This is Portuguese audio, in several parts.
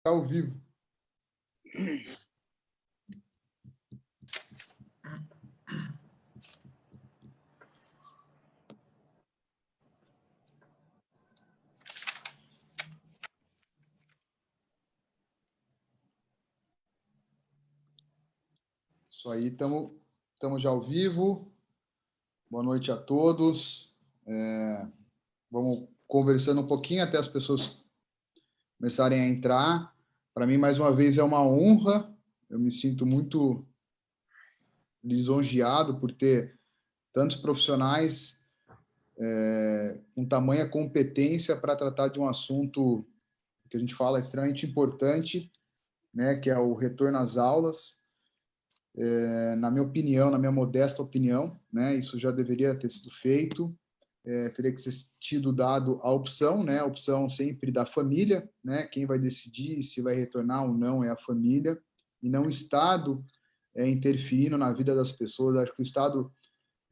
Está ao vivo. Isso aí, estamos já ao vivo. Boa noite a todos. Vamos conversando um pouquinho até as pessoas começarem a entrar. Para mim, mais uma vez, é uma honra. Eu me sinto muito lisonjeado por ter tantos profissionais com tamanha competência para tratar de um assunto que a gente fala extremamente importante, né, que é o retorno às aulas. Na minha opinião, na minha modesta opinião, né, isso já deveria ter sido feito. Teria que ser tido dado a opção, né, a opção sempre da família, né, quem vai decidir se vai retornar ou não é a família, e não o Estado interferindo na vida das pessoas. Acho que o Estado,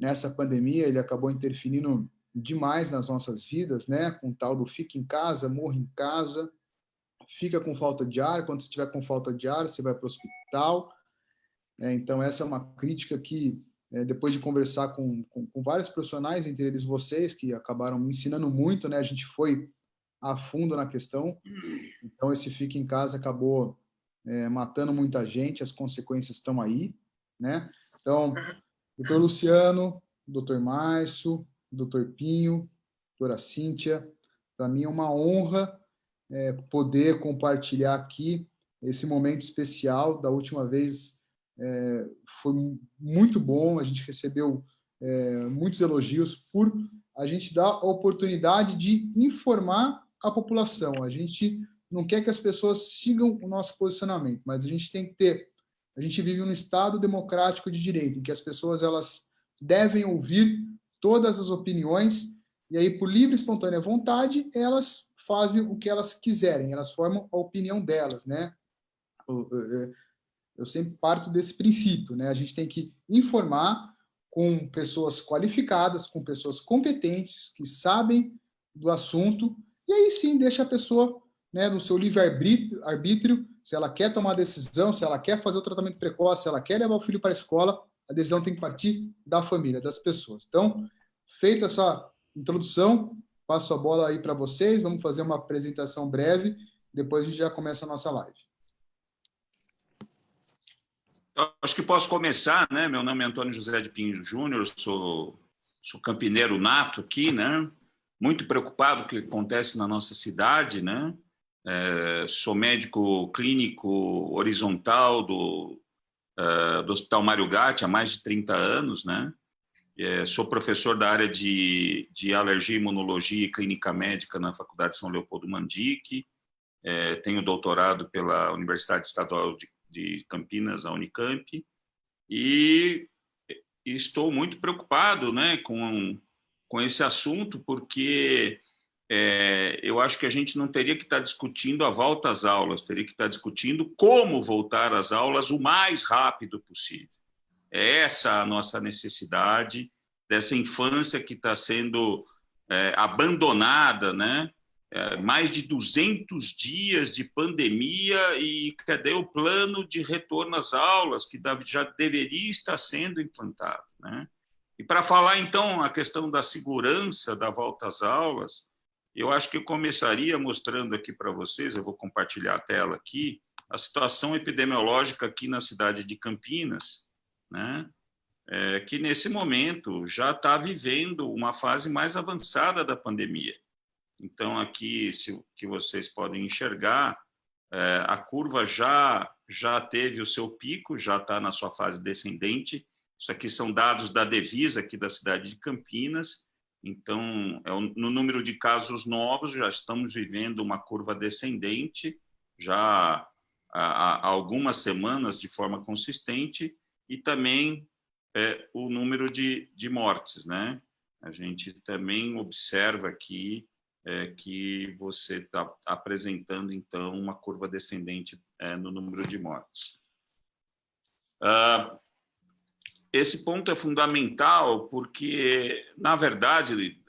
nessa pandemia, ele acabou interferindo demais nas nossas vidas, né, com o tal do fica em casa, morra em casa, fica com falta de ar, quando você estiver com falta de ar, você vai para o hospital. Então, essa é uma crítica que, depois de conversar com vários profissionais, entre eles vocês, que acabaram me ensinando muito, né? A gente foi a fundo na questão. Então, esse fica em casa acabou matando muita gente, as consequências estão aí, né? Então, doutor Luciano, doutor Márcio, doutor Pinho, doutora Cíntia, para mim é uma honra poder compartilhar aqui esse momento especial. Da última vez foi muito bom, a gente recebeu muitos elogios por a gente dar a oportunidade de informar a população. A gente não quer que as pessoas sigam o nosso posicionamento, mas a gente tem que ter... A gente vive num Estado democrático de direito, em que as pessoas elas devem ouvir todas as opiniões, e aí, por livre e espontânea vontade, elas fazem o que elas quiserem, elas formam a opinião delas, né? Eu sempre parto desse princípio, né? A gente tem que informar com pessoas qualificadas, com pessoas competentes, que sabem do assunto, e aí sim deixa a pessoa, né, no seu livre-arbítrio, se ela quer tomar decisão, se ela quer fazer o tratamento precoce, se ela quer levar o filho para a escola, a decisão tem que partir da família, das pessoas. Então, feita essa introdução, passo a bola aí para vocês, vamos fazer uma apresentação breve, depois a gente já começa a nossa live. Eu acho que posso começar, né? Meu nome é Antônio José de Pinho Júnior, sou campineiro nato aqui, né? Muito preocupado com o que acontece na nossa cidade, né? Sou médico clínico horizontal do Hospital Mário Gatti há mais de 30 anos, né? Sou professor da área de alergia, imunologia e clínica médica na Faculdade São Leopoldo Mandic. Tenho doutorado pela Universidade Estadual de Campinas, a Unicamp, e estou muito preocupado, né, com esse assunto, porque eu acho que a gente não teria que estar discutindo a volta às aulas, teria que estar discutindo como voltar às aulas o mais rápido possível. É essa a nossa necessidade, dessa infância que está sendo abandonada, né? Mais de 200 dias de pandemia e cadê o plano de retorno às aulas, que já deveria estar sendo implantado, né? E para falar, então, a questão da segurança da volta às aulas, eu acho que eu começaria mostrando aqui para vocês, eu vou compartilhar a tela aqui, a situação epidemiológica aqui na cidade de Campinas, né? Que nesse momento já está vivendo uma fase mais avançada da pandemia. Então, aqui, que vocês podem enxergar, a curva já teve o seu pico, já está na sua fase descendente. Isso aqui são dados da Devisa, aqui da cidade de Campinas. Então, no número de casos novos, já estamos vivendo uma curva descendente, já há algumas semanas de forma consistente, e também o número de mortes, né? A gente também observa aqui que você está apresentando, então, uma curva descendente no número de mortes. esse ponto é fundamental porque, na verdade,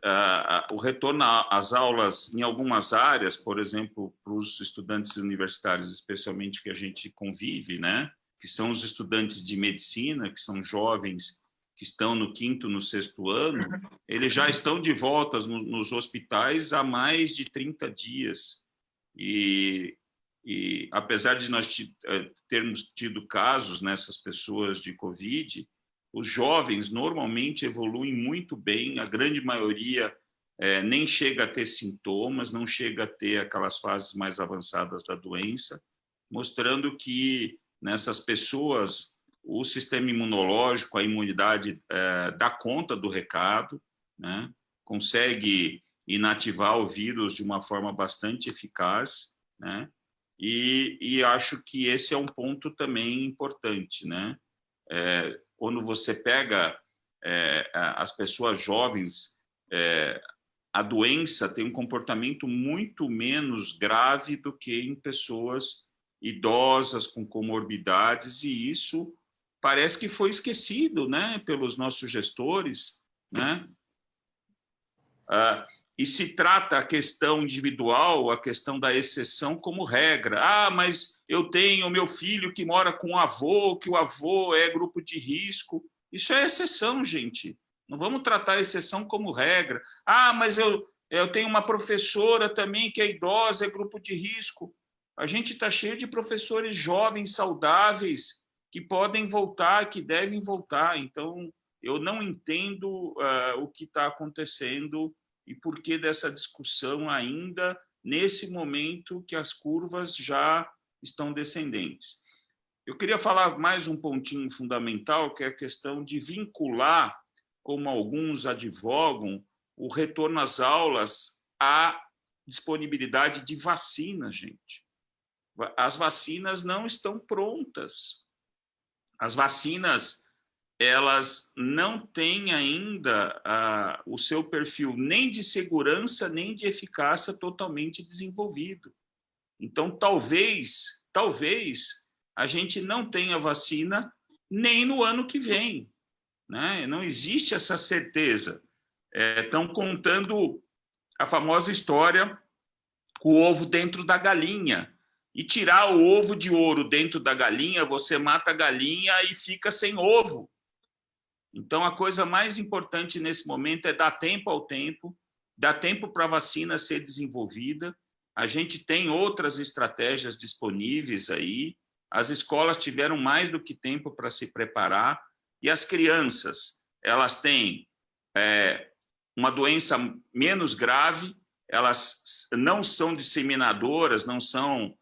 o retorno às aulas em algumas áreas, por exemplo, para os estudantes universitários, especialmente que a gente convive, né, que são os estudantes de medicina, que são jovens que estão no 5º, no 6º ano, eles já estão de volta nos hospitais há mais de 30 dias. E apesar de nós termos tido casos nessas pessoas de Covid, os jovens normalmente evoluem muito bem, a grande maioria nem chega a ter sintomas, não chega a ter aquelas fases mais avançadas da doença, mostrando que nessas pessoas o sistema imunológico, a imunidade dá conta do recado, né? Consegue inativar o vírus de uma forma bastante eficaz, né? E acho que esse é um ponto também importante, né? Quando você pega as pessoas jovens, a doença tem um comportamento muito menos grave do que em pessoas idosas com comorbidades, e isso parece que foi esquecido, né, pelos nossos gestores, né? E se trata a questão individual, a questão da exceção como regra. Ah, mas eu tenho meu filho que mora com o avô, que o avô é grupo de risco. Isso é exceção, gente. Não vamos tratar a exceção como regra. Ah, mas eu tenho uma professora também que é idosa, é grupo de risco. A gente está cheio de professores jovens, saudáveis, que podem voltar, que devem voltar. Então, eu não entendo o que está acontecendo e por que dessa discussão ainda nesse momento que as curvas já estão descendentes. Eu queria falar mais um pontinho fundamental, que é a questão de vincular, como alguns advogam, o retorno às aulas à disponibilidade de vacinas, gente. As vacinas não estão prontas. As vacinas, elas não têm ainda o seu perfil nem de segurança, nem de eficácia totalmente desenvolvido. Então, talvez a gente não tenha vacina nem no ano que vem, né? Não existe essa certeza. Estão contando a famosa história com o ovo dentro da galinha. E tirar o ovo de ouro dentro da galinha, você mata a galinha e fica sem ovo. Então, a coisa mais importante nesse momento é dar tempo ao tempo, dar tempo para a vacina ser desenvolvida. A gente tem outras estratégias disponíveis aí. As escolas tiveram mais do que tempo para se preparar. E as crianças, elas têm uma doença menos grave, elas não são disseminadoras, não são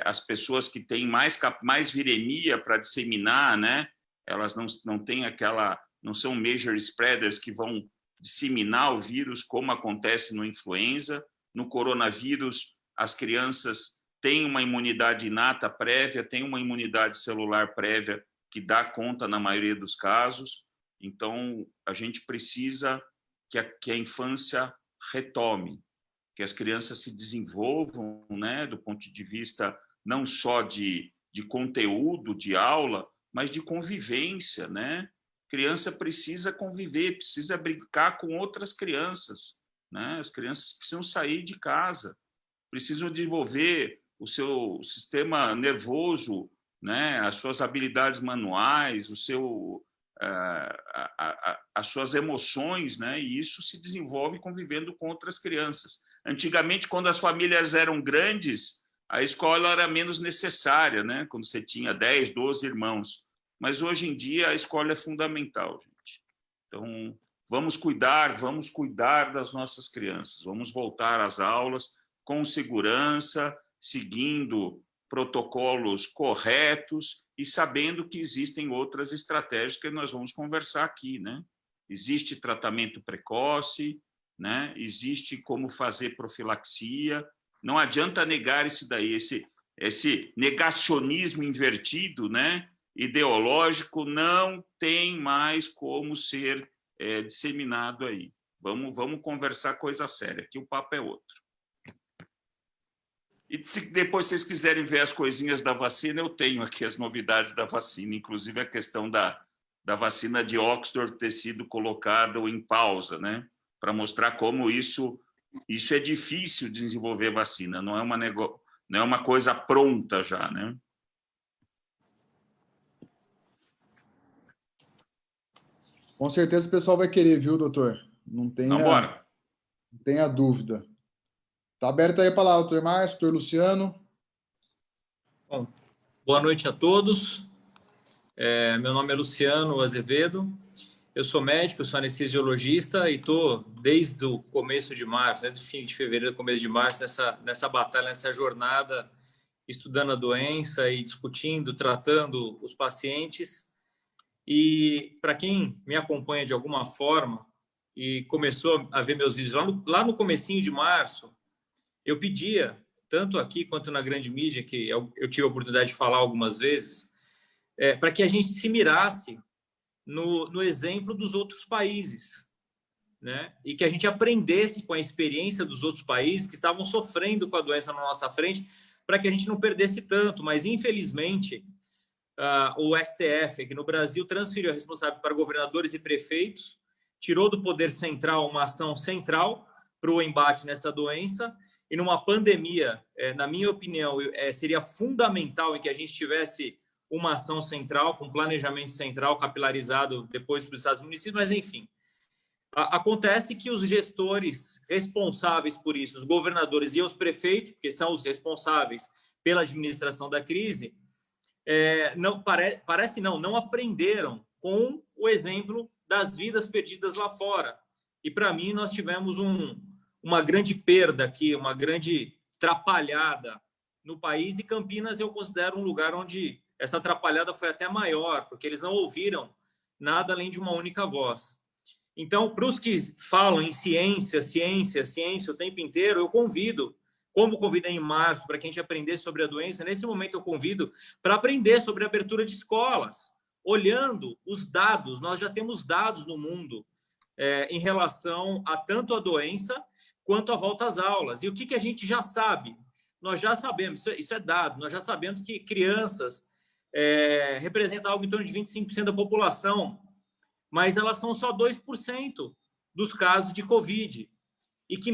as pessoas que têm mais viremia para disseminar, né? Elas não têm não são major spreaders que vão disseminar o vírus como acontece no influenza. No coronavírus, as crianças têm uma imunidade inata prévia, têm uma imunidade celular prévia que dá conta na maioria dos casos. Então, a gente precisa que a infância retome, que as crianças se desenvolvam, né, do ponto de vista não só de conteúdo, de aula, mas de convivência, né? Criança precisa conviver, precisa brincar com outras crianças, né? As crianças precisam sair de casa, precisam desenvolver o seu sistema nervoso, né? As suas habilidades manuais, as suas emoções, né? E isso se desenvolve convivendo com outras crianças. Antigamente, quando as famílias eram grandes, a escola era menos necessária, né? Quando você tinha 10, 12 irmãos. Mas hoje em dia a escola é fundamental, gente. Então, vamos cuidar das nossas crianças, vamos voltar às aulas com segurança, seguindo protocolos corretos e sabendo que existem outras estratégias que nós vamos conversar aqui, né? Existe tratamento precoce, né? Existe como fazer profilaxia. Não adianta negar isso daí, esse negacionismo invertido, né? Ideológico não tem mais como ser disseminado aí. Vamos conversar coisa séria, que o papo é outro. E se depois vocês quiserem ver as coisinhas da vacina, eu tenho aqui as novidades da vacina, inclusive a questão da da vacina de Oxford ter sido colocado em pausa, né? Para mostrar como isso é difícil de desenvolver vacina, não é uma coisa pronta já, né? Com certeza o pessoal vai querer, viu, doutor? Não tenha dúvida. Está aberta aí a palavra, doutor Márcio, doutor Luciano. Bom, boa noite a todos. Meu nome é Luciano Azevedo. Eu sou médico, eu sou anestesiologista e estou desde o começo de março, desde o fim de fevereiro, começo de março, nessa batalha, nessa jornada, estudando a doença e discutindo, tratando os pacientes. E para quem me acompanha de alguma forma e começou a ver meus vídeos lá no comecinho de março, eu pedia, tanto aqui quanto na grande mídia, que eu tive a oportunidade de falar algumas vezes, para que a gente se mirasse no exemplo dos outros países, né? E que a gente aprendesse com a experiência dos outros países que estavam sofrendo com a doença na nossa frente, para que a gente não perdesse tanto. Mas, infelizmente, o STF, aqui no Brasil, transferiu a responsabilidade para governadores e prefeitos, tirou do poder central uma ação central para o embate nessa doença, e numa pandemia, na minha opinião, seria fundamental em que a gente tivesse uma ação central, com planejamento central capilarizado depois para os estados e municípios, mas enfim. Acontece que os gestores responsáveis por isso, os governadores e os prefeitos, que são os responsáveis pela administração da crise, não aprenderam com o exemplo das vidas perdidas lá fora. E, para mim, nós tivemos uma grande perda aqui, uma grande atrapalhada no país, e Campinas eu considero um lugar onde essa atrapalhada foi até maior, porque eles não ouviram nada além de uma única voz. Então, para os que falam em ciência o tempo inteiro, eu convido, como convidei em março, para que a gente aprendesse sobre a doença, nesse momento eu convido para aprender sobre a abertura de escolas, olhando os dados. Nós já temos dados no mundo em relação a tanto a doença quanto a volta às aulas. E o que a gente já sabe? Nós já sabemos, isso é dado, nós já sabemos que crianças representam algo em torno de 25% da população, mas elas são só 2% dos casos de Covid, e que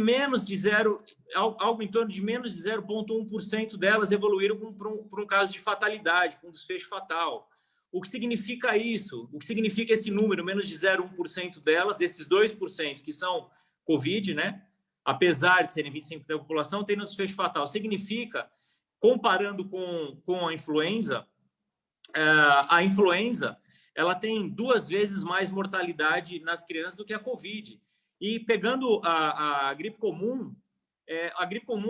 algo em torno de menos de 0,1% delas evoluíram para um caso de fatalidade, com um desfecho fatal. O que significa isso? O que significa esse número, menos de 0,1% delas, desses 2% que são Covid, né? Apesar de serem 25% da população, tem um desfecho fatal. Significa, comparando com a influenza ela tem 2 vezes mais mortalidade nas crianças do que a Covid. E pegando a gripe comum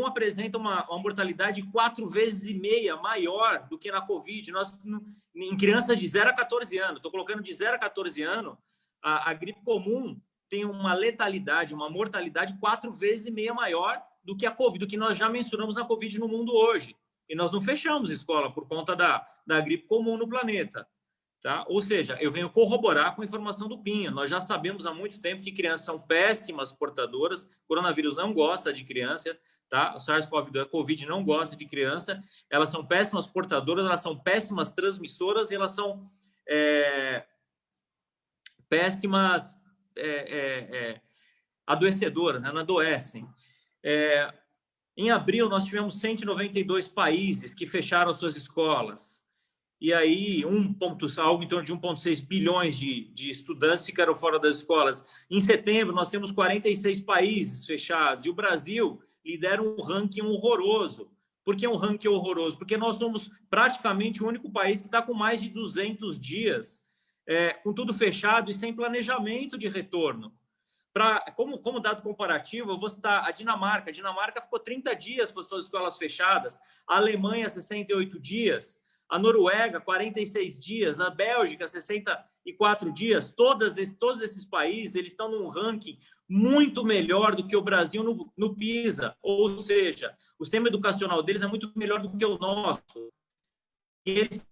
apresenta uma mortalidade 4,5 vezes maior do que na Covid. Em crianças de 0 a 14 anos, estou colocando de 0 a 14 anos, a gripe comum tem uma letalidade, uma mortalidade 4,5 vezes maior do que a Covid, do que nós já mensuramos na Covid no mundo hoje. E nós não fechamos escola por conta da gripe comum no planeta. Tá? Ou seja, eu venho corroborar com a informação do Pinha. Nós já sabemos há muito tempo que crianças são péssimas portadoras. O coronavírus não gosta de criança, tá? O SARS-CoV-2, a Covid não gosta de criança. Elas são péssimas portadoras, elas são péssimas transmissoras e elas são péssimas adoecedoras, né? Não adoecem. Em abril, nós tivemos 192 países que fecharam suas escolas. E aí, algo em torno de 1,6 bilhões de estudantes ficaram fora das escolas. Em setembro, nós temos 46 países fechados. E o Brasil lidera um ranking horroroso. Por que um ranking horroroso? Porque nós somos praticamente o único país que está com mais de 200 dias, com tudo fechado e sem planejamento de retorno. Como dado comparativo, eu vou citar a Dinamarca. A Dinamarca ficou 30 dias com as suas escolas fechadas, a Alemanha, 68 dias, a Noruega, 46 dias, a Bélgica, 64 dias. Todos esses países eles estão num ranking muito melhor do que o Brasil no PISA, ou seja, o sistema educacional deles é muito melhor do que o nosso. E eles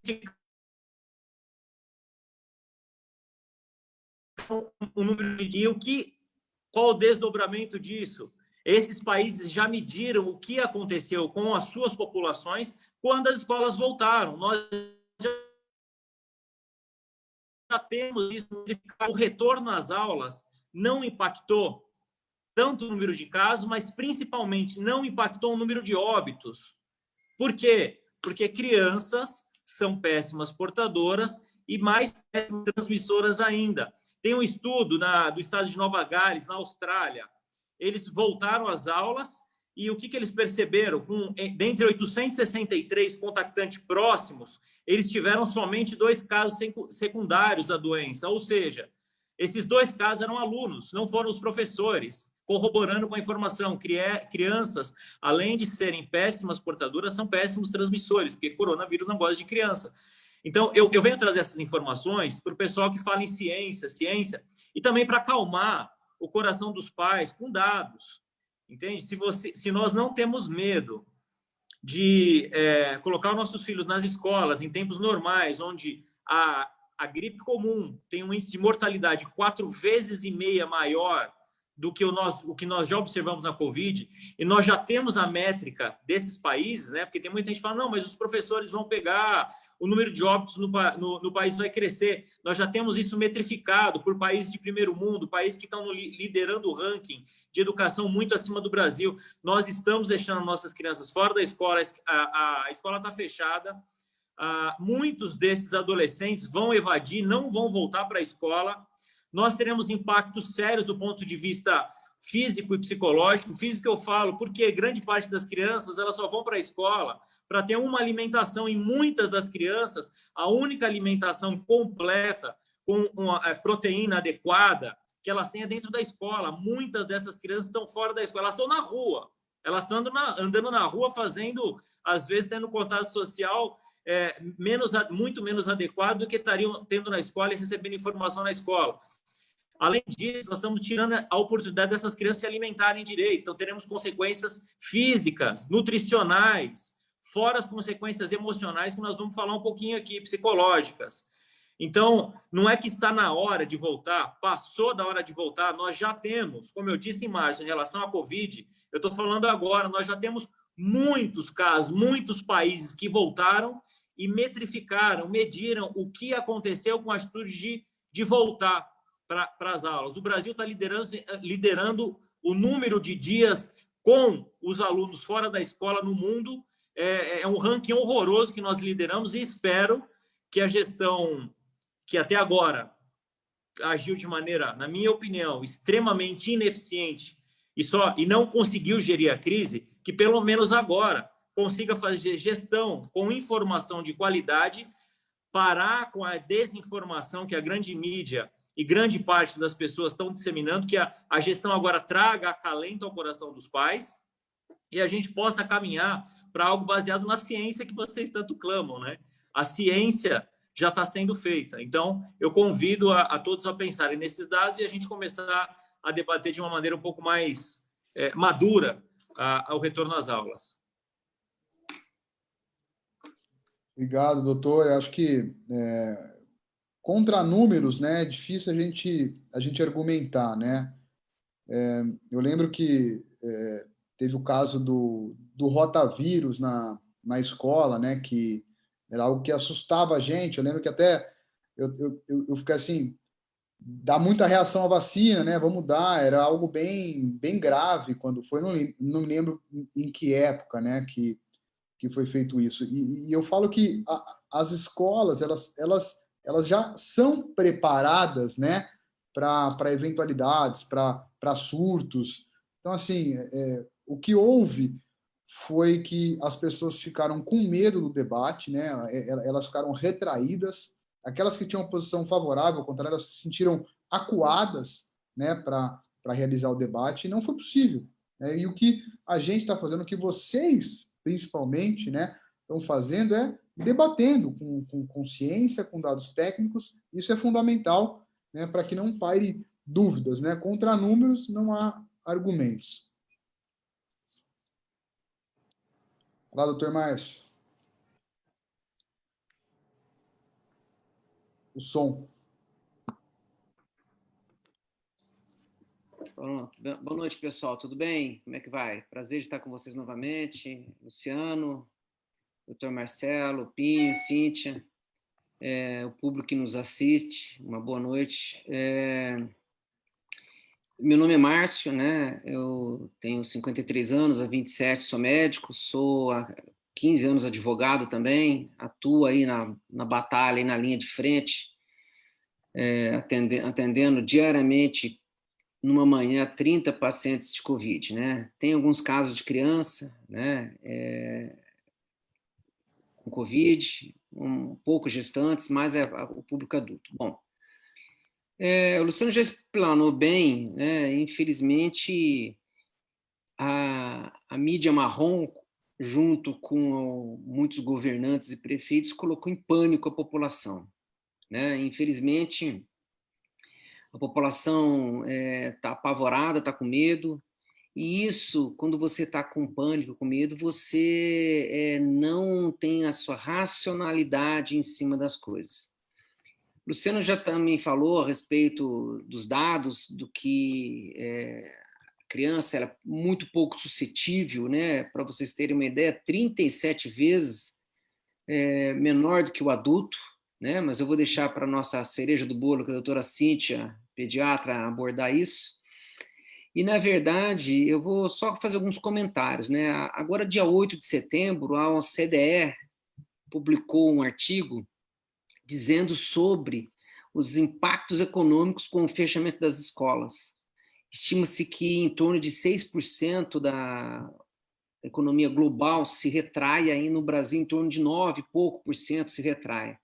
o número de qual o desdobramento disso? Esses países já mediram o que aconteceu com as suas populações quando as escolas voltaram. Nós já temos isso, o retorno às aulas não impactou tanto o número de casos, mas principalmente não impactou o número de óbitos. Por quê? Porque crianças são péssimas portadoras e mais péssimas transmissoras ainda. Tem um estudo do estado de Nova Gales, na Austrália. Eles voltaram às aulas e o que eles perceberam? Dentre 863 contactantes próximos, eles tiveram somente 2 casos secundários da doença, ou seja, esses 2 casos eram alunos, não foram os professores, corroborando com a informação. Crianças, além de serem péssimas portadoras, são péssimos transmissores, porque coronavírus não gosta de criança. Então, eu venho trazer essas informações para o pessoal que fala em ciência, e também para acalmar o coração dos pais com dados. Entende? Se nós não temos medo de colocar os nossos filhos nas escolas em tempos normais, onde a gripe comum tem um índice de mortalidade 4,5 vezes maior do que o que nós já observamos na Covid, e nós já temos a métrica desses países, né? Porque tem muita gente que fala, não, mas os professores vão pegar, o número de óbitos no país vai crescer. Nós já temos isso metrificado por países de primeiro mundo, países que estão liderando o ranking de educação muito acima do Brasil. Nós estamos deixando nossas crianças fora da escola, a escola está fechada, muitos desses adolescentes vão evadir, não vão voltar para a escola. Nós teremos impactos sérios do ponto de vista físico e psicológico. Físico eu falo porque grande parte das crianças elas só vão para a escola para ter uma alimentação, e muitas das crianças, a única alimentação completa, com uma proteína adequada, que elas têm dentro da escola. Muitas dessas crianças estão fora da escola, elas estão na rua, elas estão andando na rua, fazendo, às vezes, tendo contato social muito menos adequado do que estariam tendo na escola e recebendo informação na escola. Além disso, nós estamos tirando a oportunidade dessas crianças se alimentarem direito, então teremos consequências físicas, nutricionais, fora as consequências emocionais que nós vamos falar um pouquinho aqui, psicológicas. Então, não é que está na hora de voltar, passou da hora de voltar, nós já temos, como eu disse em março, em relação à Covid, eu estou falando agora, nós já temos muitos casos, muitos países que voltaram e metrificaram, mediram o que aconteceu com a atitude de voltar para as aulas. O Brasil está liderando o número de dias com os alunos fora da escola no mundo. É um ranking horroroso que nós lideramos, e espero que a gestão, que até agora agiu de maneira, na minha opinião, extremamente ineficiente e não conseguiu gerir a crise, que pelo menos agora consiga fazer gestão com informação de qualidade, parar com a desinformação que a grande mídia e grande parte das pessoas estão disseminando, que a gestão agora traga acalento ao coração dos pais, e a gente possa caminhar para algo baseado na ciência que vocês tanto clamam, né? A ciência já está sendo feita. Então, eu convido a todos a pensarem nesses dados e a gente começar a debater de uma maneira um pouco mais madura ao retorno às aulas. Obrigado, doutor. Eu acho que contra números, né, é difícil a gente argumentar, né? Eu lembro que teve o caso do rotavírus na escola, né, que era algo que assustava a gente. Eu lembro que até eu fiquei assim, dá muita reação à vacina, né? Vamos dar. Era algo bem grave quando foi. Não me lembro em que época, né, que foi feito isso. E eu falo que as escolas elas já são preparadas, né, para eventualidades, para surtos. Então, assim, o que houve foi que as pessoas ficaram com medo do debate, né? Elas ficaram retraídas. Aquelas que tinham posição favorável, ao contrário, elas se sentiram acuadas, né, para realizar o debate, e não foi possível. E o que a gente está fazendo, o que vocês, principalmente, né, estão fazendo é debatendo com ciência, com dados técnicos. Isso é fundamental, né, para que não paire dúvidas, né? Contra números não há argumentos. Olá, doutor Márcio. O som. Pronto. Boa noite, pessoal. Tudo bem? Como é que vai? Prazer de estar com vocês novamente. Luciano, doutor Marcelo, Pinho, Cíntia. o público que nos assiste, uma boa noite. Meu nome é Márcio, né? Eu tenho 53 anos, há 27 sou médico, sou há 15 anos advogado também, atuo aí na batalha, aí na linha de frente, atendendo diariamente, numa manhã, 30 pacientes de Covid, né? Tem alguns casos de criança, né? Com Covid, um pouco gestantes, mas é o público adulto. Bom, o Luciano já explanou bem, né? Infelizmente, a mídia marrom, junto com muitos governantes e prefeitos, colocou em pânico a população, né? Infelizmente, a população está apavorada, está com medo, e isso, quando você está com pânico, com medo, você não tem a sua racionalidade em cima das coisas. Luciano já também falou a respeito dos dados, do que a criança era muito pouco suscetível, né? Para vocês terem uma ideia, 37 vezes menor do que o adulto, né? Mas eu vou deixar para a nossa cereja do bolo, que é a doutora Cíntia, pediatra, abordar isso. E, na verdade, eu vou só fazer alguns comentários, né? Agora, dia 8 de setembro, a OCDE publicou um artigo dizendo sobre os impactos econômicos com o fechamento das escolas. Estima-se que em torno de 6% da economia global se retraia, aí no Brasil em torno de 9 e pouco por cento se retraia.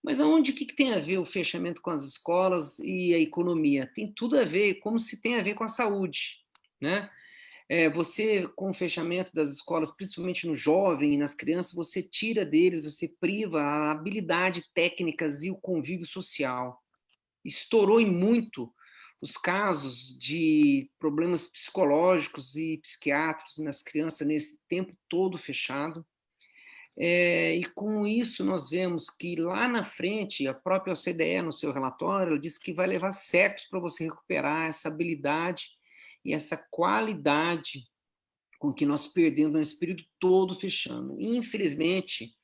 Mas o que tem a ver o fechamento com as escolas e a economia? Tem tudo a ver, como se tem a ver com a saúde, né? Você, com o fechamento das escolas, principalmente no jovem e nas crianças, você tira deles, você priva a habilidade técnicas e o convívio social. Estourou em muito os casos de problemas psicológicos e psiquiátricos nas crianças nesse tempo todo fechado. E com isso nós vemos que lá na frente, a própria OCDE, no seu relatório, ela diz que vai levar séculos para você recuperar essa habilidade e essa qualidade com que nós perdemos nesse período todo fechando. Infelizmente,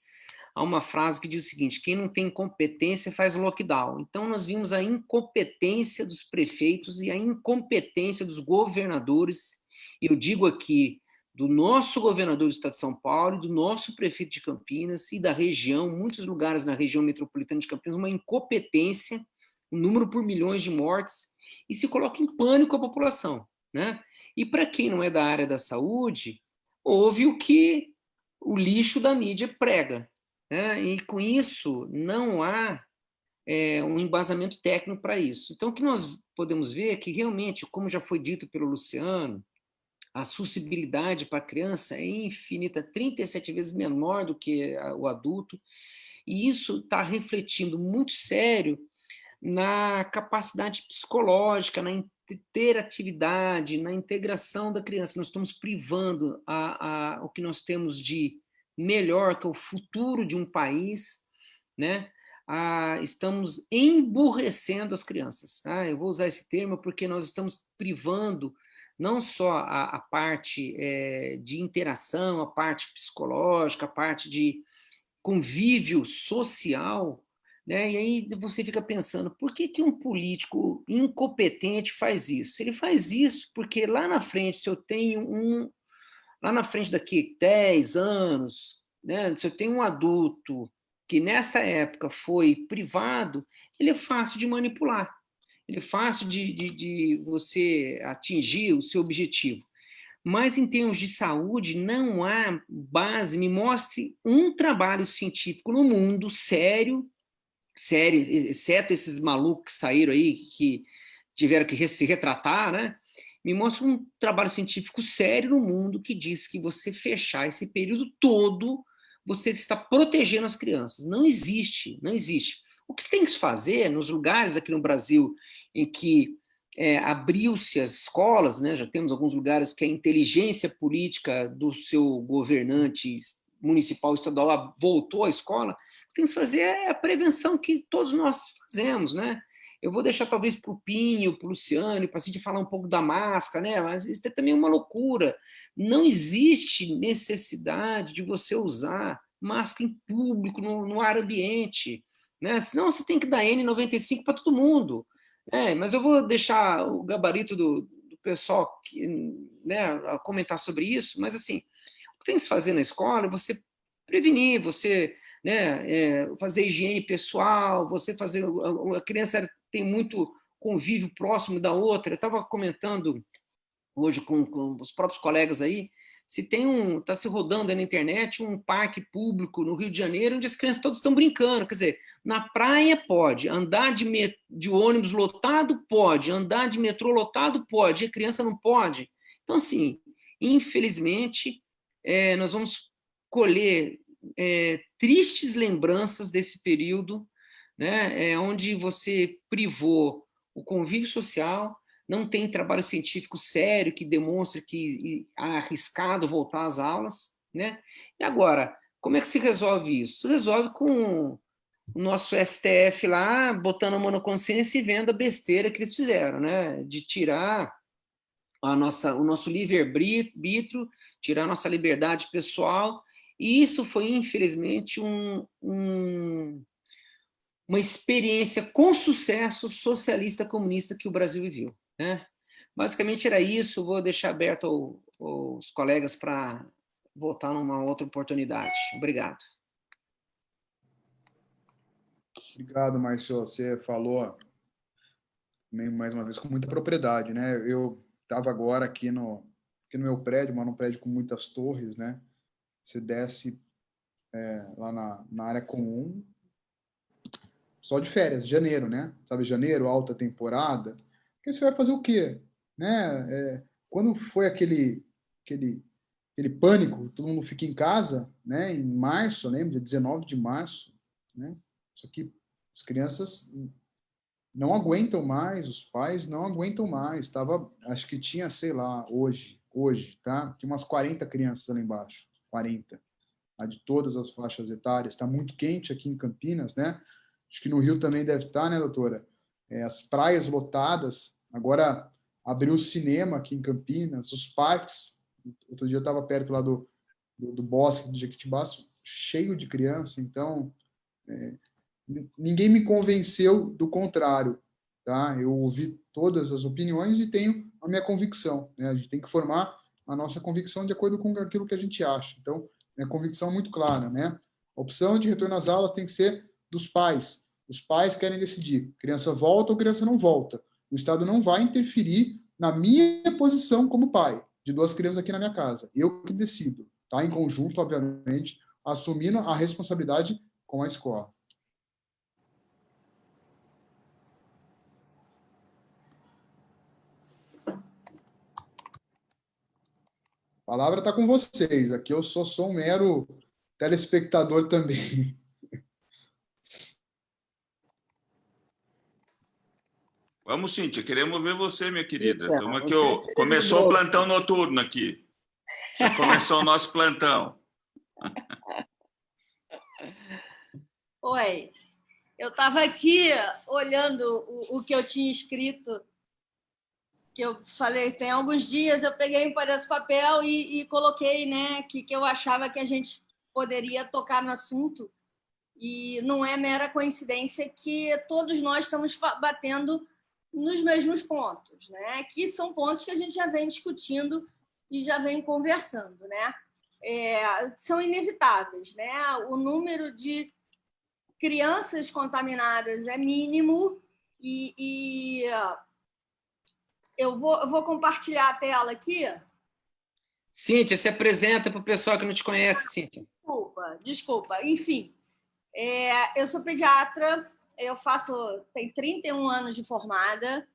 há uma frase que diz o seguinte: quem não tem competência faz lockdown. Então, nós vimos a incompetência dos prefeitos e a incompetência dos governadores, e eu digo aqui, do nosso governador do estado de São Paulo, e do nosso prefeito de Campinas e da região, muitos lugares na região metropolitana de Campinas, uma incompetência, um número por milhões de mortes, e se coloca em pânico a população, né? E para quem não é da área da saúde, ouve o que o lixo da mídia prega, né? E com isso não há um embasamento técnico para isso. Então, o que nós podemos ver é que realmente, como já foi dito pelo Luciano, a suscetibilidade para a criança é infinita, 37 vezes menor do que o adulto, e isso está refletindo muito sério na capacidade psicológica, na interatividade, na integração da criança. Nós estamos privando o que nós temos de melhor, que é o futuro de um país, né? Estamos emburrecendo as crianças. Tá? Eu vou usar esse termo porque nós estamos privando não só a parte de interação, a parte psicológica, a parte de convívio social, né? E aí você fica pensando, por que um político incompetente faz isso? Ele faz isso porque lá na frente, se eu tenho lá na frente daqui 10 anos, né, se eu tenho um adulto que nessa época foi privado, ele é fácil de manipular, ele é fácil de você atingir o seu objetivo. Mas, em termos de saúde, não há base. Me mostre um trabalho científico no mundo sério, exceto esses malucos que saíram aí, que tiveram que se retratar, né? Me mostra um trabalho científico sério no mundo que diz que você fechar esse período todo, você está protegendo as crianças. Não existe, não existe. O que você tem que fazer nos lugares aqui no Brasil em que abriu-se as escolas, né? Já temos alguns lugares que a inteligência política do seu governante municipal, estadual, voltou à escola. O que tem que fazer é a prevenção que todos nós fazemos, né? Eu vou deixar talvez para o Pinho, para o Luciano, para a gente falar um pouco da máscara, né? Mas isso é também uma loucura. Não existe necessidade de você usar máscara em público, no ar ambiente. né? Senão você tem que dar N95 para todo mundo. Mas eu vou deixar o gabarito do pessoal né, a comentar sobre isso, mas assim, o que tem que se fazer na escola é você prevenir, você, né, fazer higiene pessoal, você fazer... A criança tem muito convívio próximo da outra. Eu estava comentando hoje com os próprios colegas aí, está se rodando aí na internet um parque público no Rio de Janeiro, onde as crianças todas estão brincando. Quer dizer, na praia pode, andar de ônibus lotado pode, andar de metrô lotado pode, e a criança não pode. Então, assim, infelizmente, nós vamos colher tristes lembranças desse período, né, onde você privou o convívio social, não tem trabalho científico sério que demonstre que é arriscado voltar às aulas, né? E agora, como é que se resolve isso? Se resolve com o nosso STF lá, botando a mão na consciência e vendo a besteira que eles fizeram, né? De tirar o nosso livre-arbítrio, tirar a nossa liberdade pessoal, e isso foi, infelizmente, uma experiência com sucesso socialista comunista que o Brasil viveu, né? Basicamente era isso. Vou deixar aberto os colegas para voltar numa outra oportunidade. Obrigado. Obrigado, Márcio. Você falou mais uma vez com muita propriedade, né? Eu estava agora aqui no meu prédio, mas num prédio com muitas torres, né? Você desce lá na área comum, só de férias, janeiro, né? Sabe, janeiro, alta temporada. Porque você vai fazer o quê? Né? Quando foi aquele pânico, todo mundo fica em casa, né? Em março, eu lembro, dia 19 de março, né? Só que as crianças não aguentam mais, os pais não aguentam mais. Acho que tinha, sei lá, hoje, tá? Tinha umas 40 crianças ali embaixo, 40, de todas as faixas etárias. Está muito quente aqui em Campinas, né? Acho que no Rio também deve estar, né, doutora? As praias lotadas. Agora abriu o cinema aqui em Campinas, os parques. Outro dia eu estava perto lá do bosque do Jequitibá, cheio de criança. Então, ninguém me convenceu do contrário, tá? Eu ouvi todas as opiniões e tenho a minha convicção, né? A gente tem que formar a nossa convicção de acordo com aquilo que a gente acha. Então, minha convicção é muito clara, né? A opção de retorno às aulas tem que ser dos pais. Os pais querem decidir, criança volta ou criança não volta. O Estado não vai interferir na minha posição como pai de 2 crianças aqui na minha casa. Eu que decido, tá? Em conjunto, obviamente, assumindo a responsabilidade com a escola. A palavra está com vocês. Aqui eu sou um mero telespectador também. Vamos, Cíntia, queremos ver você, minha querida. Cíntia, Estamos aqui, começou o plantão noturno aqui. Já começou o nosso plantão. Oi, eu estava aqui olhando o que eu tinha escrito, que eu falei, tem alguns dias eu peguei um pedaço de papel e coloquei, né, que eu achava que a gente poderia tocar no assunto, e não é mera coincidência que todos nós estamos batendo nos mesmos pontos, né? Que são pontos que a gente já vem discutindo e já vem conversando, né? São inevitáveis, né? O número de crianças contaminadas é mínimo e eu vou compartilhar a tela aqui. Cíntia, se apresenta para o pessoal que não te conhece, Cíntia. Desculpa. Enfim, eu sou pediatra, tenho 31 anos de formada,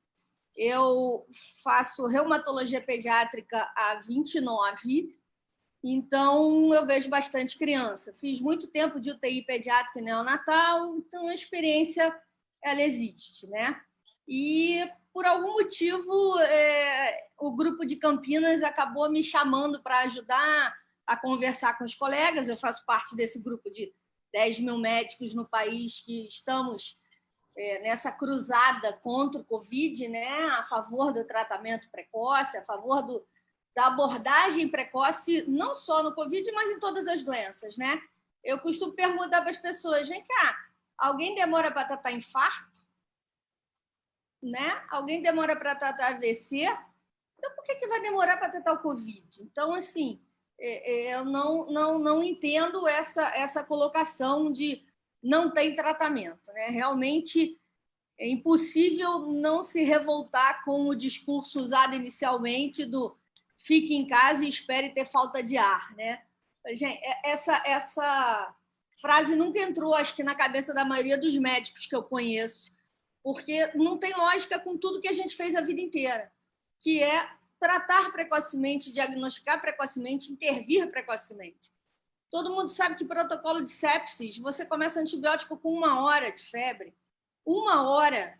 eu faço reumatologia pediátrica há 29, então eu vejo bastante criança. Fiz muito tempo de UTI pediátrica e neonatal, então a experiência ela existe, né? E por algum motivo o grupo de Campinas acabou me chamando para ajudar a conversar com os colegas. Eu faço parte desse grupo de 10 mil médicos no país que estamos nessa cruzada contra o Covid, né? A favor do tratamento precoce, a favor da abordagem precoce, não só no Covid, mas em todas as doenças, né? Eu costumo perguntar para as pessoas, vem cá, Alguém demora para tratar infarto? Né? Alguém demora para tratar AVC? Então, por que vai demorar para tratar o Covid? Então, assim, eu não entendo essa colocação de não tem tratamento. Né? Realmente é impossível não se revoltar com o discurso usado inicialmente do fique em casa e espere ter falta de ar. Né? Gente, essa frase nunca entrou, acho que, na cabeça da maioria dos médicos que eu conheço, porque não tem lógica com tudo que a gente fez a vida inteira, que é tratar precocemente, diagnosticar precocemente, intervir precocemente. Todo mundo sabe que protocolo de sepsis, você começa antibiótico com 1 hora de febre. 1 hora.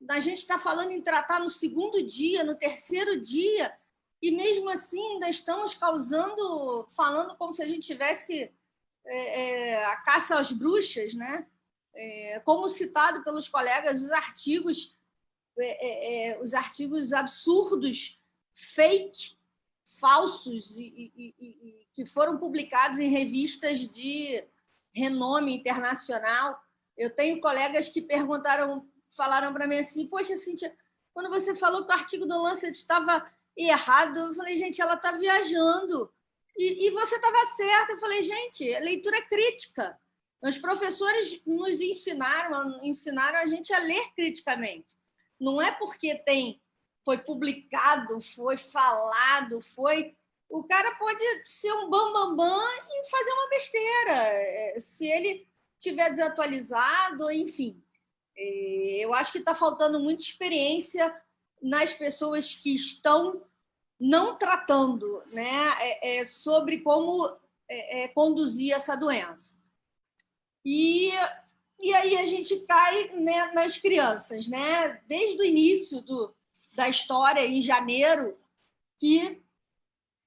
A gente está falando em tratar no 2º dia, no 3º dia, e mesmo assim ainda estamos falando como se a gente tivesse a caça às bruxas, né? Como citado pelos colegas, os artigos absurdos, fake, falsos, e que foram publicados em revistas de renome internacional. Eu tenho colegas que falaram para mim assim, poxa, Cíntia, quando você falou que o artigo do Lancet estava errado, eu falei, gente, ela está viajando. E você estava certa. Eu falei, gente, leitura crítica. Os professores nos ensinaram a gente a ler criticamente. Não é porque foi publicado, foi falado, o cara pode ser um bambambam e fazer uma besteira, se ele estiver desatualizado, enfim. Eu acho que está faltando muita experiência nas pessoas que estão não tratando, né, sobre como conduzir essa doença. E aí a gente cai, né, nas crianças, né? Desde o início da história, em janeiro, que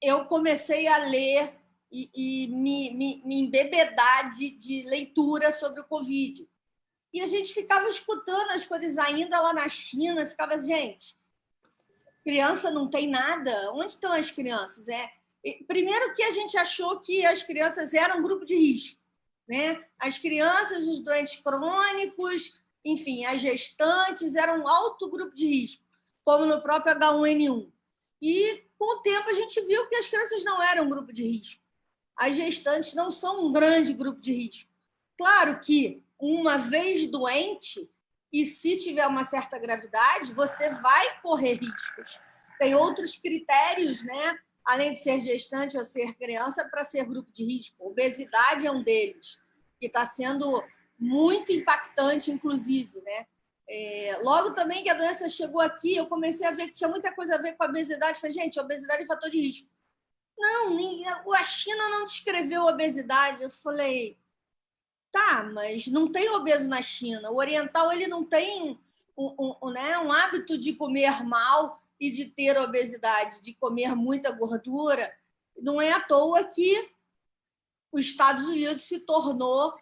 eu comecei a ler e me embebedar de leitura sobre o Covid. E a gente ficava escutando as coisas ainda lá na China, ficava, gente, criança não tem nada? Onde estão as crianças? Primeiro que a gente achou que as crianças eram um grupo de risco, né? As crianças, os doentes crônicos, enfim, as gestantes eram um alto grupo de risco, como no próprio H1N1. E, com o tempo, a gente viu que as crianças não eram um grupo de risco. As gestantes não são um grande grupo de risco. Claro que, uma vez doente, e se tiver uma certa gravidade, você vai correr riscos. Tem outros critérios, né? Além de ser gestante ou ser criança, para ser grupo de risco. Obesidade é um deles, que está sendo muito impactante, inclusive, né? Logo também que a doença chegou aqui, eu comecei a ver que tinha muita coisa a ver com a obesidade. Falei, gente, obesidade é fator de risco. Não, a China não descreveu obesidade. Eu falei, tá, mas não tem obeso na China. O oriental ele não tem um hábito de comer mal e de ter obesidade, de comer muita gordura. Não é à toa que os Estados Unidos se tornou